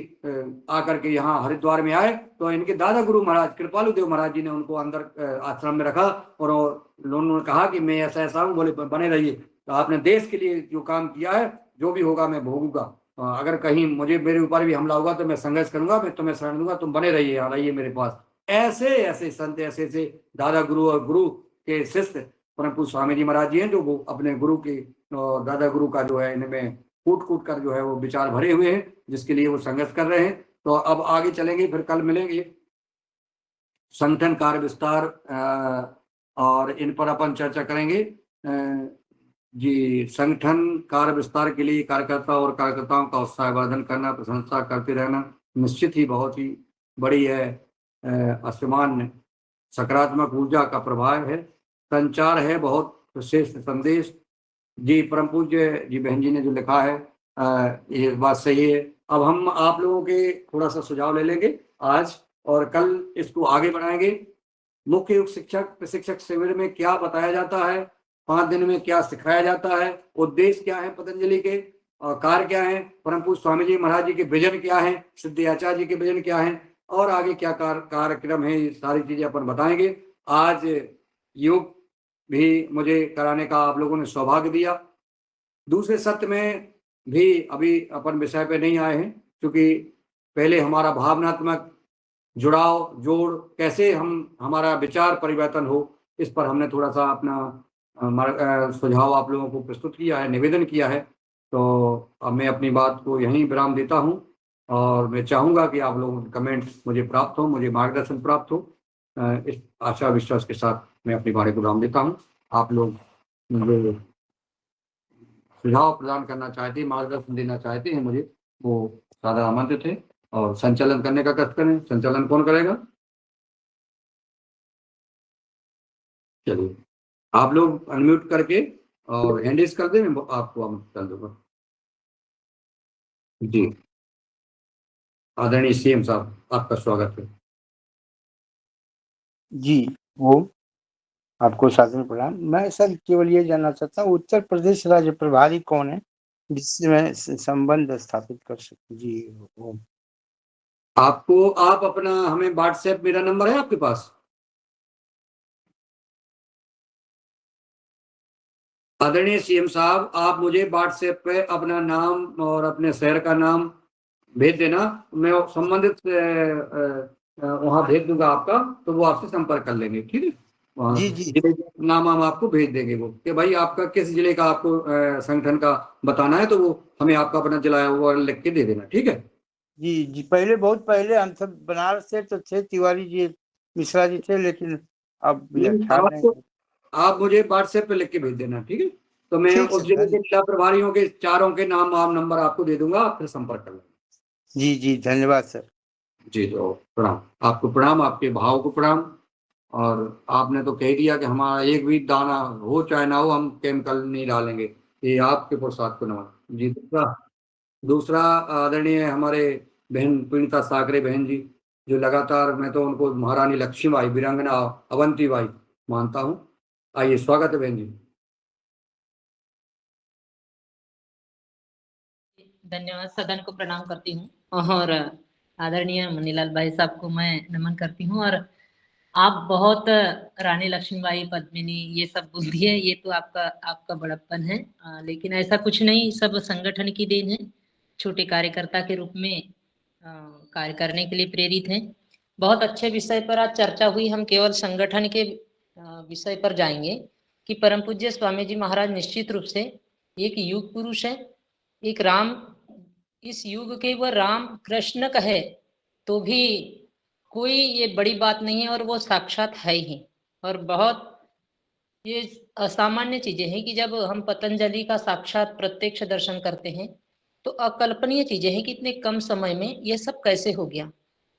आकर के यहाँ हरिद्वार में आए, तो इनके दादा गुरु महाराज कृपालु देव महाराज जी ने उनको अंदर आश्रम में रखा, और उन्होंने कहा कि मैं ऐसा ऐसा हूँ, बोले बने रहिए, तो आपने देश के लिए जो काम किया है, जो भी होगा मैं भोगूंगा, अगर कहीं मुझे मेरे ऊपर भी हमला होगा तो मैं संघर्ष करूंगा, मैं तुम्हें शरण दूंगा, तुम बने रहिए, आइए मेरे पास। ऐसे ऐसे संत, ऐसे ऐसे दादा गुरु और गुरु के शिष्य परम पूज्य स्वामी जी महाराज जी हैं, जो वो अपने गुरु के दादा गुरु का जो है इनमें कूट कूट कर जो है वो विचार भरे हुए हैं, जिसके लिए वो संघर्ष कर रहे हैं। तो अब आगे चलेंगे, फिर कल मिलेंगे। संगठन कार्य विस्तार और इन पर अपन चर्चा करेंगे जी। संगठन कार्य विस्तार के लिए कार्यकर्ता और कार्यकर्ताओं का उत्साहवर्धन करना, प्रशंसा करते रहना निश्चित ही बहुत ही बड़ी है असामान्य सकारात्मक ऊर्जा का प्रभाव है, संचार है बहुत विशेष संदेश जी। परम पूज्य जी बहन जी ने जो लिखा है ये बात सही है। अब हम आप लोगों के थोड़ा सा सुझाव ले लेंगे आज, और कल इसको आगे बढ़ाएंगे। मुख्य युग शिक्षक प्रशिक्षक शिविर में क्या बताया जाता है, 5 दिन में क्या सिखाया जाता है, उद्देश्य क्या है पतंजलि के, कार्य क्या है, परम पूज्य स्वामी जी महाराज जी के विजन क्या है, सिद्धि आचार्य जी के विजन क्या है, और आगे क्या कार्यक्रम है, ये सारी चीजें अपन बताएंगे। आज योग भी मुझे कराने का आप लोगों ने सौभाग्य दिया। दूसरे सत्र में भी अभी अपन विषय पे नहीं आए हैं, क्योंकि पहले हमारा भावनात्मक जुड़ाव जोड़ कैसे हमारा विचार परिवर्तन हो, इस पर हमने थोड़ा सा अपना सुझाव आप लोगों को प्रस्तुत किया है, निवेदन किया है। तो अब मैं अपनी बात को यहीं विराम देता हूं, और मैं चाहूंगा कि आप लोगों के कमेंट मुझे प्राप्त हो, मुझे मार्गदर्शन प्राप्त हो। इस आशा विश्वास के साथ मैं अपनी बात को विराम देता हूं। आप लोग मुझे सुझाव प्रदान करना चाहते हैं, मार्गदर्शन देना चाहते हैं मुझे, वो सादा आमंत्रित है। और संचालन करने का कष्ट करें। संचालन कौन करेगा? चलिए आप लोग अनम्यूट करके और हैंड रेज कर दें, मैं आपको आमंत्रित कर दूंगा। जी आदरणीय सीएम साहब, आपका स्वागत है। जी वो आपको सादर प्रणाम। मैं सर केवल ये जानना चाहता हूँ, उत्तर प्रदेश राज्य प्रभारी कौन है जिससे मैं संबंध स्थापित कर सकूं? जी वो आपको आप अपना हमें व्हाट्सएप, मेरा नंबर है आपके पास? आदरणीय सीएम साहब, आप मुझे व्हाट्सएप पे अपना नाम और अपने शहर का नाम भेज देना, मैं संबंधित वहां भेज दूंगा आपका, तो वो आपसे संपर्क कर लेंगे, ठीक है? जी जी जिले का नाम हम आपको भेज देंगे, वो कि भाई आपका किस जिले का आपको संगठन का बताना है, तो वो हमें आपका अपना जिला वो लिख के दे देना, ठीक है? जी जी पहले, बहुत पहले हम सब बनारस से तो थे, तिवारी जी मिश्रा जी थे, लेकिन अब व्याख्यान नहीं। आप मुझे व्हाट्सएप पे लिख के भेज देना, ठीक है? तो मैं ठीक उस है जिले के जिला प्रभारियों के चारों के नाम और नंबर आपको दे दूंगा, आप फिर संपर्क कर लेंगे। जी जी धन्यवाद सर। जी तो प्रणाम, आपको प्रणाम, आपके भाव को प्रणाम। और आपने तो कह दिया कि हमारा एक भी दाना हो चाहे ना हो, हम केमिकल नहीं डालेंगे, ये आपके प्रसाद को नमन। जी दूसरा आदरणीय हमारे बहन पुनीता साकरे बहन जी, जो लगातार, मैं तो उनको महारानी लक्ष्मीबाई, वीरांगना अवंती बाई मानता हूँ। आइए, स्वागत है बहन जी। धन्यवाद, सदन को प्रणाम करती हूँ, और आदरणीय मुन्नीलाल भाई साहब को मैं नमन करती हूँ। और आप बहुत रानी लक्ष्मीबाई, पद्मिनी ये सब बोल दिए, ये तो आपका बड़प्पन है, लेकिन ऐसा कुछ नहीं, सब संगठन की देन है। छोटे कार्यकर्ता के रूप में कार्य करने के लिए प्रेरित हैं। बहुत अच्छे विषय पर आज चर्चा हुई। हम केवल संगठन के विषय पर जाएंगे कि परम पूज्य स्वामी जी महाराज निश्चित रूप से एक युग पुरुष है, एक राम, इस युग के वह राम कृष्ण कहे तो भी कोई ये बड़ी बात नहीं है, और वो साक्षात है ही। और बहुत ये असामान्य चीजें हैं कि जब हम पतंजलि का साक्षात प्रत्यक्ष दर्शन करते हैं तो अकल्पनीय चीजें हैं कि इतने कम समय में ये सब कैसे हो गया।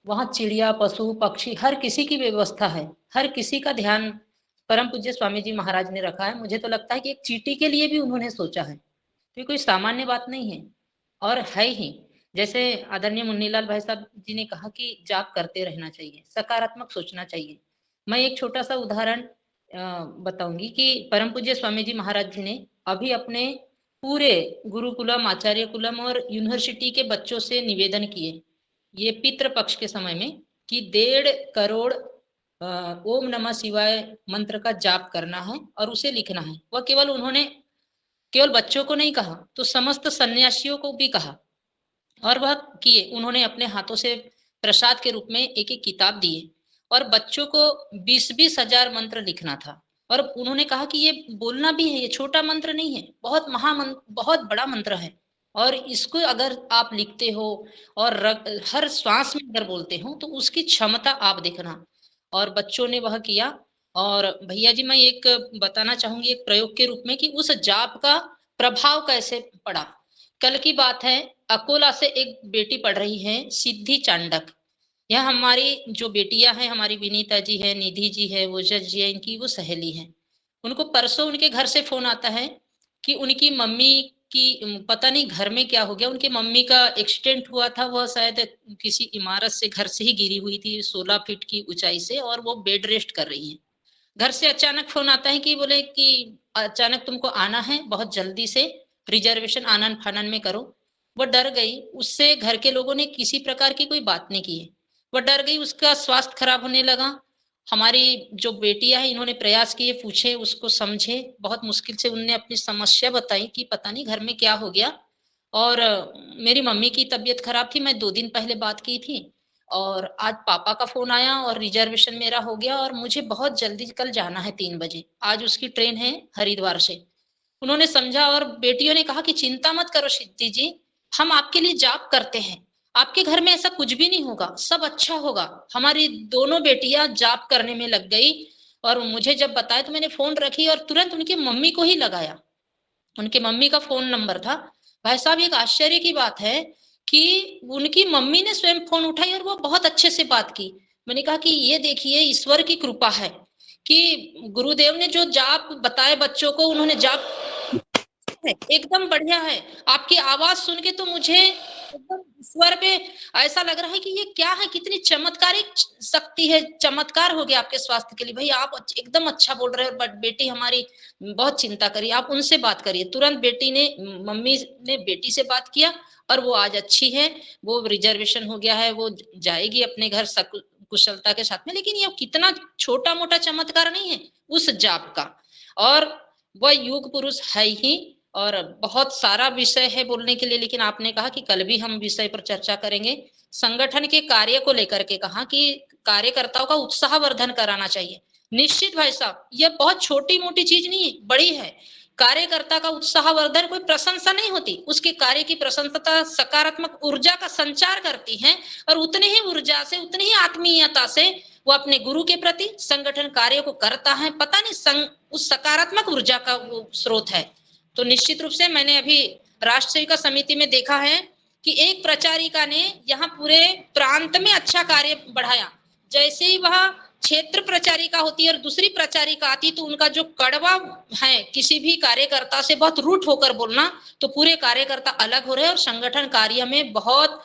वहां चिड़िया, पशु, पक्षी, हर किसी की व्यवस्था है, हर किसी का ध्यान परम पूज्य स्वामी जी महाराज ने रखा है। मुझे तो लगता है कि एक चींटी के लिए भी उन्होंने सोचा है, तो कोई सामान्य बात नहीं है। और है ही, जैसे आदरणीय मुन्नीलाल भाई साहब जी ने कहा कि जाप करते रहना चाहिए, सकारात्मक सोचना चाहिए। मैं एक छोटा सा उदाहरण बताऊंगी कि परम पूज्य स्वामी जी महाराज जी ने अभी अपने पूरे गुरुकुलम, आचार्य कुलम और यूनिवर्सिटी के बच्चों से निवेदन किए, ये पितृ पक्ष के समय में, कि 1.5 करोड़ ओम नमः शिवाय मंत्र का जाप करना है और उसे लिखना है। वह केवल उन्होंने केवल बच्चों को नहीं कहा, तो समस्त सन्यासियों को भी कहा, और वह किए। उन्होंने अपने हाथों से प्रसाद के रूप में एक एक किताब दिए, और बच्चों को 20-20 हजार मंत्र लिखना था। और उन्होंने कहा कि ये बोलना भी है, ये छोटा मंत्र नहीं है, बहुत महामंत्र, बहुत बड़ा मंत्र है, और इसको अगर आप लिखते हो और हर श्वास में अगर बोलते हो तो उसकी क्षमता आप देखना। और बच्चों ने वह किया। और भैया जी, मैं एक बताना चाहूंगी एक प्रयोग के रूप में कि उस जाप का प्रभाव कैसे पड़ा। कल की बात है, अकोला से एक बेटी पढ़ रही है, सिद्धि चांडक। यह हमारी जो बेटियां हैं, हमारी विनीता जी है, निधि जी है, ओजस जी है, इनकी वो सहेली है। उनको परसों उनके घर से फोन आता है कि उनकी मम्मी की पता नहीं घर में क्या हो गया, उनकी मम्मी का एक्सीडेंट हुआ था, वह शायद किसी इमारत से, घर से ही गिरी हुई थी 16 फीट की ऊंचाई से, और वो बेड रेस्ट कर रही है। घर से अचानक फोन आता है कि बोले कि अचानक तुमको आना है बहुत जल्दी से, रिजर्वेशन आनन फानन में करो। वो डर गई, उससे घर के लोगों ने किसी प्रकार की कोई बात नहीं की है। वो डर गई, उसका स्वास्थ्य खराब होने लगा। हमारी जो बेटियां हैं इन्होंने प्रयास किए, पूछे, उसको समझे, बहुत मुश्किल से उनने अपनी समस्या बताई कि पता नहीं घर में क्या हो गया। और मेरी मम्मी की तबीयत खराब थी, मैं 2 दिन पहले बात की थी, और आज पापा का फोन आया और रिजर्वेशन मेरा हो गया और मुझे बहुत जल्दी कल जाना है 3 बजे। आज उसकी ट्रेन है हरिद्वार से। उन्होंने समझा और बेटियों ने कहा कि चिंता मत करो सिद्धि जी, हम आपके लिए जाप करते हैं, आपके घर में ऐसा कुछ भी नहीं होगा, सब अच्छा होगा। हमारी दोनों बेटियां जाप करने में लग गई और मुझे जब बताया तो मैंने फोन रखी और तुरंत उनकी मम्मी को ही लगाया। उनके मम्मी का फोन नंबर था। भाई साहब, एक आश्चर्य की बात है कि उनकी मम्मी ने स्वयं फोन उठाई और वो बहुत अच्छे से बात की। मैंने कहा कि ये देखिए ईश्वर की कृपा है कि गुरुदेव ने जो जाप बताए बच्चों को, उन्होंने जाप एकदम बढ़िया है। आपकी आवाज सुन के तो मुझे एकदम ईश्वर पे ऐसा लग रहा है कि ये क्या है, कितनी चमत्कारिक शक्ति है, चमत्कार हो गया आपके स्वास्थ्य के लिए। भाई आप एकदम अच्छा बोल रहे हो। बट बेटी हमारी बहुत चिंता करी, आप उनसे बात करिए। तुरंत बेटी ने, मम्मी ने बेटी से बात किया और वो आज अच्छी है, वो रिजर्वेशन हो गया है, वो जाएगी अपने घर कुशलता के साथ में। लेकिन ये कितना छोटा मोटा चमत्कार नहीं है उस जाप का। और वह युग पुरुष है ही, और बहुत सारा विषय है बोलने के लिए, लेकिन आपने कहा कि कल भी हम विषय पर चर्चा करेंगे। संगठन के कार्य को लेकर के कहा कि कार्यकर्ताओं का उत्साहवर्धन कराना चाहिए। निश्चित भाई साहब, यह बहुत छोटी मोटी चीज नहीं है, बड़ी है। कार्यकर्ता का उत्साहवर्धन कोई प्रशंसा नहीं होती, उसके कार्य की प्रशंसता सकारात्मक ऊर्जा का संचार करती है, और उतने ही ऊर्जा से, उतनी ही आत्मीयता से वो अपने गुरु के प्रति संगठन कार्य को करता है। पता नहीं उस सकारात्मक ऊर्जा का वो स्रोत है। तो निश्चित रूप से मैंने अभी राष्ट्र सेविका समिति में देखा है कि एक प्रचारिका ने यहाँ पूरे प्रांत में अच्छा कार्य बढ़ाया। जैसे ही वह क्षेत्र प्रचारिका होती है और दूसरी प्रचारिका आती, तो उनका जो कड़वा है किसी भी कार्यकर्ता से बहुत रूठ होकर बोलना, तो पूरे कार्यकर्ता अलग हो रहे हैं और संगठन कार्य में बहुत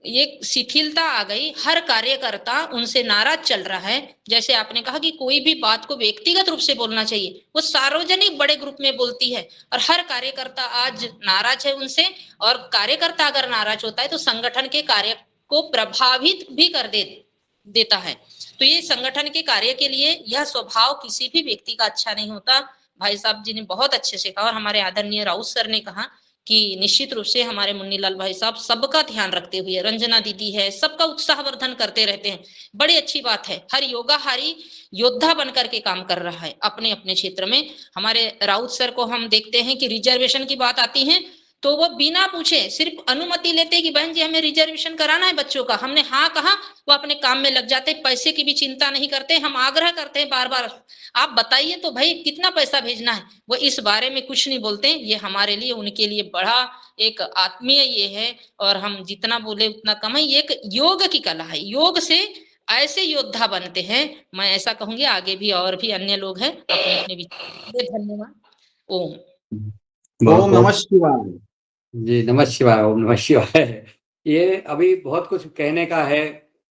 एक शिथिलता आ गई। हर कार्यकर्ता उनसे नाराज चल रहा है। जैसे आपने कहा कि कोई भी बात को व्यक्तिगत रूप से बोलना चाहिए, वो सार्वजनिक बड़े ग्रुप में बोलती है, और हर कार्यकर्ता आज नाराज है उनसे। और कार्यकर्ता अगर नाराज होता है तो संगठन के कार्य को प्रभावित भी कर देता है। तो ये संगठन के कार्य के लिए यह स्वभाव किसी भी व्यक्ति का अच्छा नहीं होता। भाई साहब जी ने बहुत अच्छे से कहा, और हमारे आदरणीय राउत सर ने कहा कि निश्चित रूप से हमारे मुन्नीलाल भाई साहब सबका ध्यान रखते हुए, रंजना दीदी है, सबका उत्साहवर्धन करते रहते हैं। बड़ी अच्छी बात है, हर योगाहारी योद्धा बनकर के काम कर रहा है अपने अपने क्षेत्र में। हमारे राउत सर को हम देखते हैं कि रिजर्वेशन की बात आती है तो वो बिना पूछे सिर्फ अनुमति लेते कि बहन जी हमें रिजर्वेशन कराना है बच्चों का, हमने हाँ कहा, वो अपने काम में लग जाते, पैसे की भी चिंता नहीं करते। हम आग्रह करते हैं बार बार, आप बताइए तो भाई कितना पैसा भेजना है, वो इस बारे में कुछ नहीं बोलते। ये हमारे लिए, उनके लिए बड़ा एक आत्मीय ये है, और हम जितना बोले उतना कम है। ये एक योग की कला है, योग से ऐसे योद्धा बनते हैं। मैं ऐसा कहूंगी, आगे भी और भी अन्य लोग हैं अपने अपने विचार। धन्यवाद। ओम नमः शिवाय। जी नमः शिवाय, ओम नमः शिवाय। ये अभी बहुत कुछ कहने का है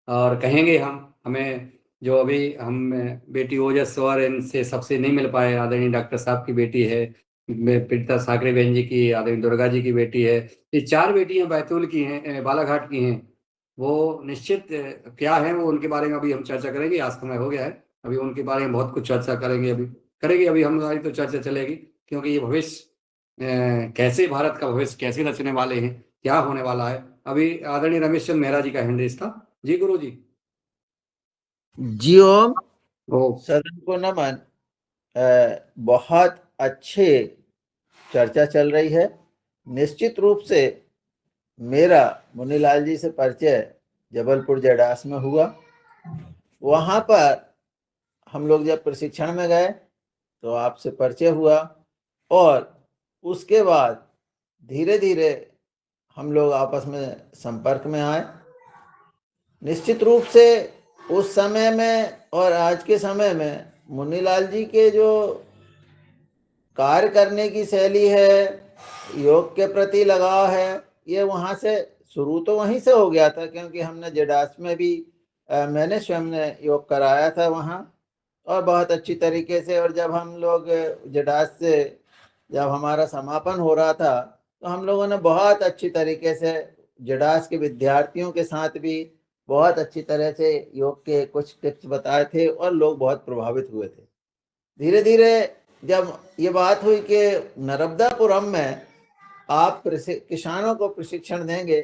और कहेंगे हम। हमें जो अभी हम बेटी ओजस और इनसे सबसे नहीं मिल पाए, आदरणीय डॉक्टर साहब की बेटी है, पीड़िता साकरे बहन जी की, आदरणीय दुर्गा जी की बेटी है, ये 4 बेटियां बैतूल की हैं, बालाघाट की हैं। वो निश्चित क्या है वो उनके बारे में अभी हम चर्चा करेंगे। आज समय हो गया है, अभी उनके बारे में बहुत कुछ चर्चा करेंगे, अभी करेंगे, अभी हमारी तो चर्चा चलेगी, क्योंकि ये भविष्य कैसे, भारत का भविष्य कैसे रचने वाले हैं, क्या होने वाला है। अभी आदरणीय रमेश चंद मेहरा जी का हैंड रेस था। जी गुरु जी। जी ओम। ओ सदन को नमन। बहुत अच्छे चर्चा चल रही है। निश्चित रूप से मेरा मुन्नीलाल जी से परिचय जबलपुर जडास में हुआ। वहाँ पर हम लोग जब प्रशिक्षण में गए तो आपसे परिचय हुआ, और उसके बाद धीरे धीरे हम लोग आपस में संपर्क में आए। निश्चित रूप से उस समय में और आज के समय में मुन्नीलाल जी के जो कार्य करने की शैली है, योग के प्रति लगाव है, ये वहाँ से शुरू तो वहीं से हो गया था, क्योंकि हमने जडास में भी मैंने स्वयं ने योग कराया था वहाँ, और बहुत अच्छी तरीके से। और जब हम लोग जडास से जब हमारा समापन हो रहा था तो हम लोगों ने बहुत अच्छी तरीके से जडास के विद्यार्थियों के साथ भी बहुत अच्छी तरह से योग के कुछ टिप्स बताए थे और लोग बहुत प्रभावित हुए थे। धीरे धीरे जब ये बात हुई कि नर्मदापुरम में आप किसानों को प्रशिक्षण देंगे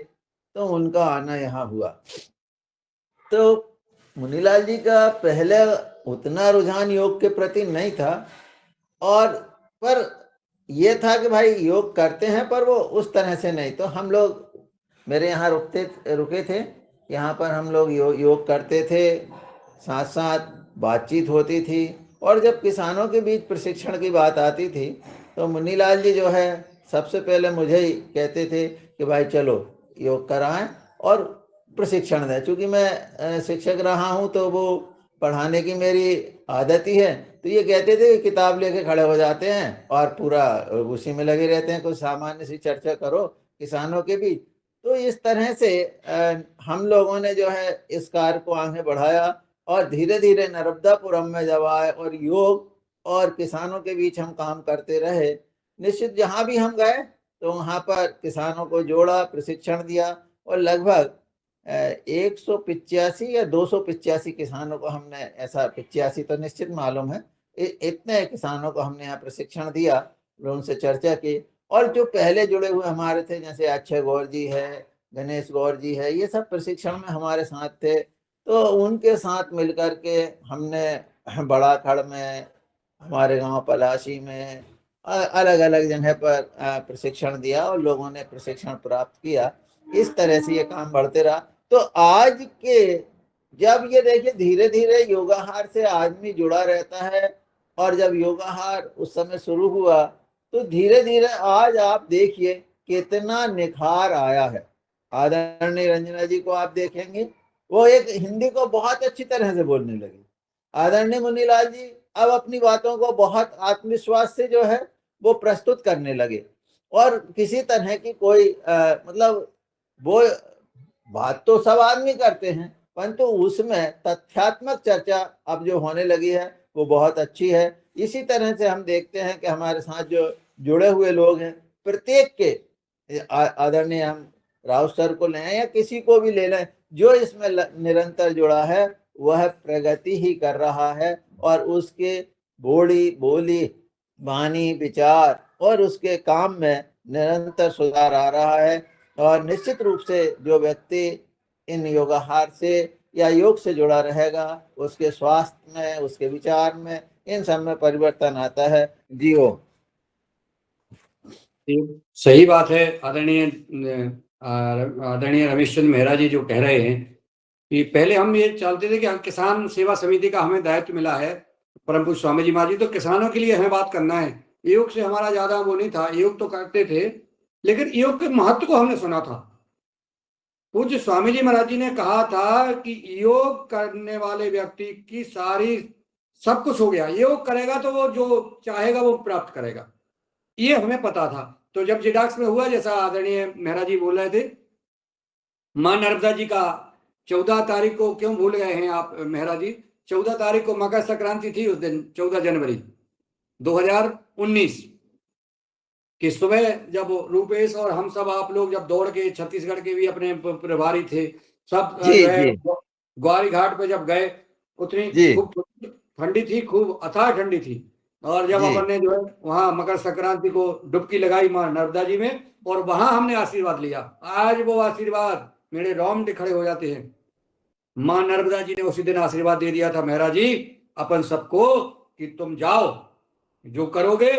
तो उनका आना यहाँ हुआ। तो मुनीलाल जी का पहले उतना रुझान योग के प्रति नहीं था, और पर ये था कि भाई योग करते हैं पर वो उस तरह से नहीं। तो हम लोग मेरे यहाँ रुके थे, यहाँ पर हम लोग योग करते थे, साथ साथ बातचीत होती थी। और जब किसानों के बीच प्रशिक्षण की बात आती थी तो मुनीलाल जी जो है सबसे पहले मुझे ही कहते थे कि भाई चलो योग कराएं और प्रशिक्षण दें। चूँकि मैं शिक्षक रहा हूँ तो वो पढ़ाने की मेरी आदत ही है, तो ये कहते थे किताब लेके खड़े हो जाते हैं और पूरा उसी में लगे रहते हैं, कुछ सामान्य सी चर्चा करो किसानों के बीच। तो इस तरह से हम लोगों ने जो है इस कार्य को आगे बढ़ाया और धीरे धीरे नर्मदापुरम में जब आए और योग और किसानों के बीच हम काम करते रहे। निश्चित जहाँ भी हम गए तो वहाँ पर किसानों को जोड़ा, प्रशिक्षण दिया और लगभग 185 या 285 किसानों को हमने, ऐसा 85 तो निश्चित मालूम है, इतने किसानों को हमने यहाँ प्रशिक्षण दिया, उनसे चर्चा की। और जो पहले जुड़े हुए हमारे थे जैसे अक्षय गौर जी है, गणेश गौर जी है, ये सब प्रशिक्षण में हमारे साथ थे। तो उनके साथ मिलकर के हमने बड़ा खड़ में, हमारे गांव पलाशी में, अलग अलग जगह पर प्रशिक्षण दिया और लोगों ने प्रशिक्षण प्राप्त किया। इस तरह से ये काम बढ़ते रहा। तो आज के जब ये देखिए धीरे धीरे योगाहार से आदमी जुड़ा रहता है, और जब योगाहार उस समय शुरू हुआ तो धीरे धीरे आज आप देखिए कितना निखार आया है। आदरणीय रंजना जी को आप देखेंगे, वो एक हिंदी को बहुत अच्छी तरह से बोलने लगी। आदरणीय मुनीलाल जी अब अपनी बातों को बहुत आत्मविश्वास से जो है वो प्रस्तुत करने लगे, और किसी तरह की कोई मतलब वो बात तो सब आदमी करते हैं, परंतु उसमें तथ्यात्मक चर्चा अब जो होने लगी है वो बहुत अच्छी है। इसी तरह से हम देखते हैं कि हमारे साथ जो जुड़े हुए लोग हैं, प्रत्येक के आदरणीय हम राउत सर को लें या किसी को भी ले लें, जो इसमें निरंतर जुड़ा है वह प्रगति ही कर रहा है, और उसके बोली वाणी विचार और उसके काम में निरंतर सुधार आ रहा है। और निश्चित रूप से जो व्यक्ति इन योगाहार से या योग से जुड़ा रहेगा उसके स्वास्थ्य में, उसके विचार में, इन सब में परिवर्तन आता है। जी हो सही बात है। आदरणीय रमेश चंद्र मेहरा जी जो कह रहे हैं कि पहले हम ये चाहते थे कि किसान सेवा समिति का हमें दायित्व मिला है, परम पूज्य स्वामी जी महाराज जी, तो किसानों के लिए हमें बात करना है। योग से हमारा ज्यादा वो नहीं था, योग तो करते थे लेकिन योग के महत्व को हमने सुना था। पूज्य स्वामी जी महाराज जी ने कहा था कि योग करने वाले व्यक्ति की सारी सब कुछ हो गया, योग करेगा तो वो जो चाहेगा वो प्राप्त करेगा, ये हमें पता था। तो जब जिडाक्स में हुआ, जैसा आदरणीय मेहरा जी बोल रहे थे, मां नर्मदा जी का 14 तारीख को, क्यों भूल गए हैं आप मेहरा जी, 14 तारीख को मकर संक्रांति थी। उस दिन 14 जनवरी 2019 कि सुबह जब रूपेश और हम सब आप लोग जब दौड़ के, छत्तीसगढ़ के भी अपने प्रभारी थे सब, ग्वारी घाट पे जब गए, उतनी खूब ठंडी थी, खूब अथाह ठंडी थी। और जब अपन ने जो है वहां मकर संक्रांति को डुबकी लगाई मां नर्मदा जी में, और वहां हमने आशीर्वाद लिया। आज वो आशीर्वाद मेरे रोंगटे खड़े हो जाते हैं। मां नर्मदा जी ने उसी दिन आशीर्वाद दे दिया था मेहरा जी अपन सबको कि तुम जाओ, जो करोगे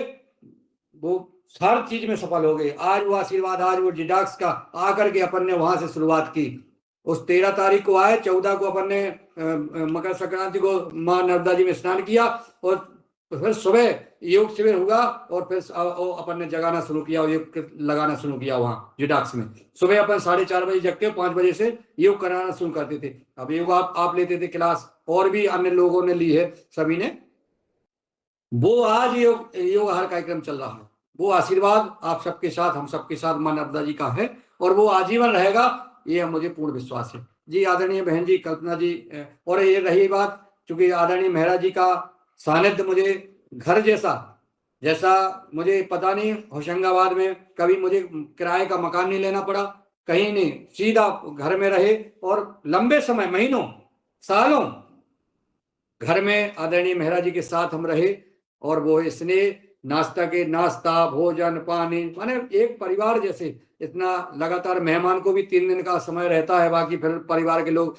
वो हर चीज में सफल हो गए। आज वो आशीर्वाद, आज वो जिडाक्स का आकर के अपन ने वहां से शुरुआत की। उस 13 तारीख को आए, 14 को अपन ने मकर संक्रांति को मां नर्मदा जी में स्नान किया, और फिर सुबह योग शिविर हुआ, और फिर अपन ने जगाना शुरू किया और योग लगाना शुरू किया वहां जिडाक्स में। सुबह अपन 4:30 बजे जग के 5 बजे से योग कराना शुरू करते थे। अब योग आप लेते थे क्लास, और भी अन्य लोगों ने ली है, सभी ने। वो आज योगाहार कार्यक्रम चल रहा है, वो आशीर्वाद आप सबके साथ, हम सबके साथ मां नर्मदा जी का है, और वो आजीवन रहेगा, ये मुझे पूर्ण विश्वास है। जी आदरणीय बहन जी कल्पना जी, और ये रही बात, चूंकि आदरणीय मेहरा जी का सानिध्य मुझे घर जैसा जैसा मुझे पता नहीं होशंगाबाद में कभी मुझे किराए का मकान नहीं लेना पड़ा, कहीं नहीं, सीधा घर में रहे और लंबे समय, महीनों सालों घर में आदरणीय मेहरा जी के साथ हम रहे। और वो स्नेह, नाश्ता, भोजन, पानी, माने एक परिवार जैसे। इतना लगातार मेहमान को भी 3 दिन का समय रहता है, बाकी फिर परिवार के लोग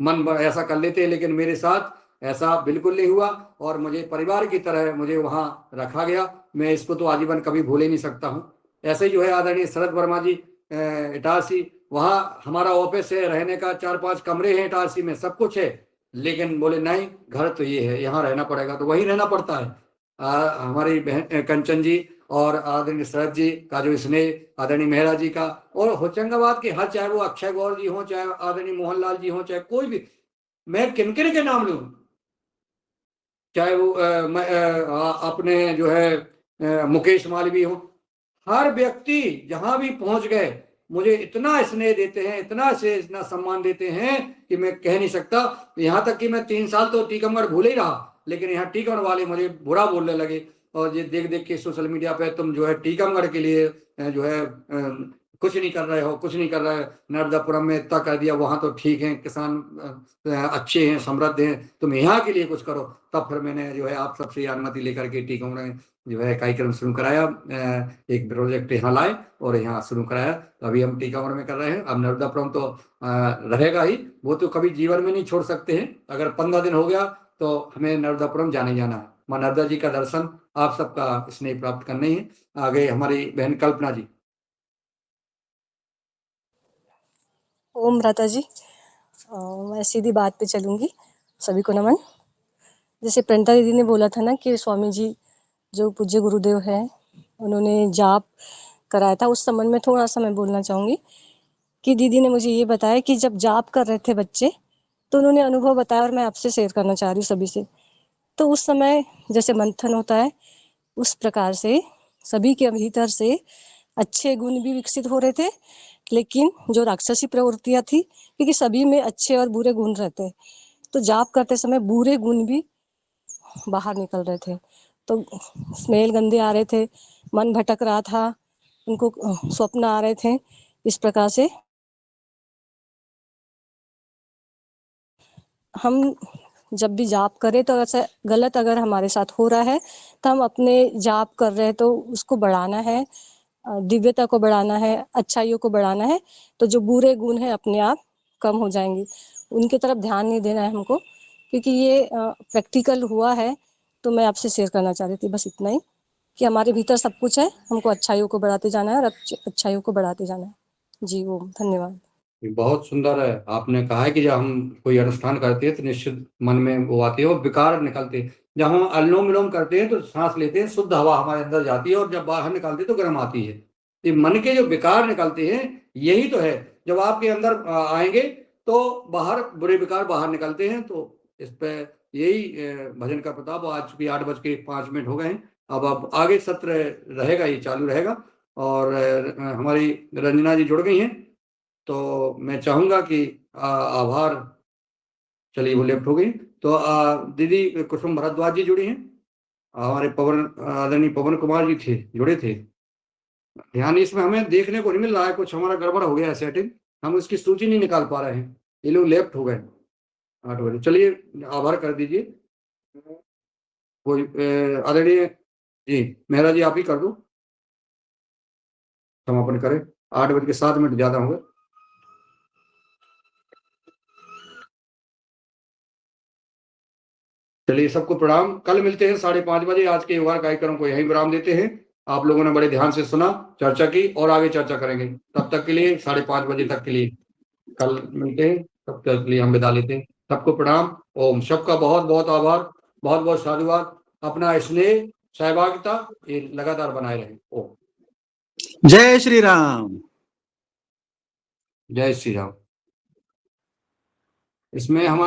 मन ऐसा कर लेते हैं, लेकिन मेरे साथ ऐसा बिल्कुल नहीं हुआ और मुझे परिवार की तरह मुझे वहां रखा गया। मैं इसको तो आजीवन कभी भूल ही नहीं सकता हूँ। ऐसे ही जो है आदरणीय शरद वर्मा जी इटारसी, वहां हमारा ऑफिस है, रहने का 4-5 कमरे हैं इटारसी में, सब कुछ है, लेकिन बोले नहीं, घर तो ये है, यहाँ रहना पड़ेगा, तो वहीं रहना पड़ता है। हमारी बहन कंचन जी और आदरणीय शरद जी का जो स्नेह, आदरणीय मेहरा जी का, और होशंगाबाद के हर, चाहे वो अक्षय गौर जी हो, चाहे आदरणीय मोहनलाल जी हो, चाहे कोई भी, मैं किन किन के नाम लूं, चाहे वो अपने जो है मुकेश मालवीय हो, हर व्यक्ति जहां भी पहुंच गए मुझे इतना स्नेह देते हैं, इतना सम्मान देते हैं कि मैं कह नहीं सकता। यहाँ तक कि मैं 3 साल तो टीकमगढ़ भूल ही रहा, लेकिन यहाँ टीकमगढ़ वाले मुझे बुरा बोलने लगे, और ये देख देख के सोशल मीडिया पे तुम जो है टीकमगढ़ के लिए जो है कुछ नहीं कर रहे हो, कुछ नहीं कर रहे हो, नर्मदापुरम में इतना कर दिया, वहां तो ठीक है, किसान अच्छे हैं, समृद्ध हैं, तुम यहाँ के लिए कुछ करो। तब फिर मैंने जो है आप सबसे अनुमति लेकर के टीकमगढ़ में जो है कार्यक्रम शुरू कराया, एक प्रोजेक्ट यहाँ लाए और यहाँ शुरू कराया। तो अभी हम टीकमगढ़ में कर रहे हैं। अब नर्मदापुरम तो रहेगा ही, वो तो कभी जीवन में नहीं छोड़ सकते हैं। अगर 15 दिन हो गया तो हमें नर्मदापुरम जाने जाना है, माँ नर्मदा जी का दर्शन आप सबका स्नेह प्राप्त करना ही है। आगे हमारी बहन कल्पना जी। ओम भ्राता जी, मैं सीधी बात पे चलूंगी। सभी को नमन। जैसे प्रणता दीदी ने बोला था ना कि स्वामी जी जो पूज्य गुरुदेव हैं उन्होंने जाप कराया था, उस संबंध में थोड़ा सा मैं बोलना चाहूँगी कि दीदी ने मुझे ये बताया कि जब जाप कर रहे थे बच्चे तो उन्होंने अनुभव बताया और मैं आपसे शेयर करना चाह रही हूँ सभी से। तो उस समय जैसे मंथन होता है उस प्रकार से सभी के भीतर से अच्छे गुण भी विकसित हो रहे थे, लेकिन जो राक्षसी प्रवृत्तियाँ थी, क्योंकि सभी में अच्छे और बुरे गुण रहते हैं, तो जाप करते समय बुरे गुण भी बाहर निकल रहे थे। तो स्मेल गंदे आ रहे थे, मन भटक रहा था, उनको स्वप्न आ रहे थे। इस प्रकार से हम जब भी जाप करें तो ऐसा गलत अगर हमारे साथ हो रहा है तो हम अपने जाप कर रहे हैं तो उसको बढ़ाना है, दिव्यता को बढ़ाना है, अच्छाइयों को बढ़ाना है। तो जो बुरे गुण हैं अपने आप कम हो जाएंगे, उनकी तरफ ध्यान नहीं देना है हमको, क्योंकि ये प्रैक्टिकल हुआ है। तो मैं आपसे शेयर करना चाह रही थी बस इतना ही कि हमारे भीतर सब कुछ है, हमको अच्छाइयों को बढ़ाते जाना है और अच्छाइयों को बढ़ाते जाना है। जी ओम, धन्यवाद। बहुत सुंदर है। आपने कहा है कि जब हम कोई अनुष्ठान करते हैं तो निश्चित मन में वो आती है और विकार निकलते हैं। जब हम अनुलोम विलोम करते हैं तो सांस लेते हैं, शुद्ध हवा हमारे अंदर जाती है, और जब बाहर निकालते हैं तो गर्म आती है। ये मन के जो विकार निकलते हैं यही तो है। जब आपके अंदर आएंगे तो बाहर बुरे विकार बाहर निकलते हैं। तो इस पे यही भजन का प्रताप। आज चूंकि 8:05 हो गए हैं, अब आगे सत्र रहेगा, ये चालू रहेगा। और हमारी रंजना जी जुड़ गई हैं, तो मैं चाहूंगा कि आभार। चलिए वो लेफ्ट हो गई। तो दीदी कुसुम भारद्वाज जी जुड़ी हैं, हमारे आदरणीय पवन कुमार जी थे, जुड़े थे। ध्यान इसमें हमें देखने को नहीं मिल रहा है, कुछ हमारा गड़बड़ हो गया है सेटिंग, हम उसकी सूची नहीं निकाल पा रहे हैं। ये लोग लेफ्ट हो गए 8 बजे। चलिए आभार कर दीजिए। कोई आदरणीय जी मेहरा जी आप ही कर दो, समापन करें। 8:07 ज्यादा हो गए। चलिए सबको प्रणाम। कल मिलते हैं 5:30 बजे। आज के युवा कार्यक्रम को यहीं विराम देते हैं। आप लोगों ने बड़े ध्यान से सुना, चर्चा की, और आगे चर्चा करेंगे। तब तक के लिए 5:30 बजे तक के लिए कल मिलते हैं। तब तक के लिए हम विदा लेते हैं। सबको प्रणाम। ओम। सबका बहुत बहुत आभार, बहुत बहुत साधुवाद। अपना स्नेह सहभागिता ये लगातार बनाए रहे। ओम। जय श्री राम। जय श्री राम। इसमें हमारा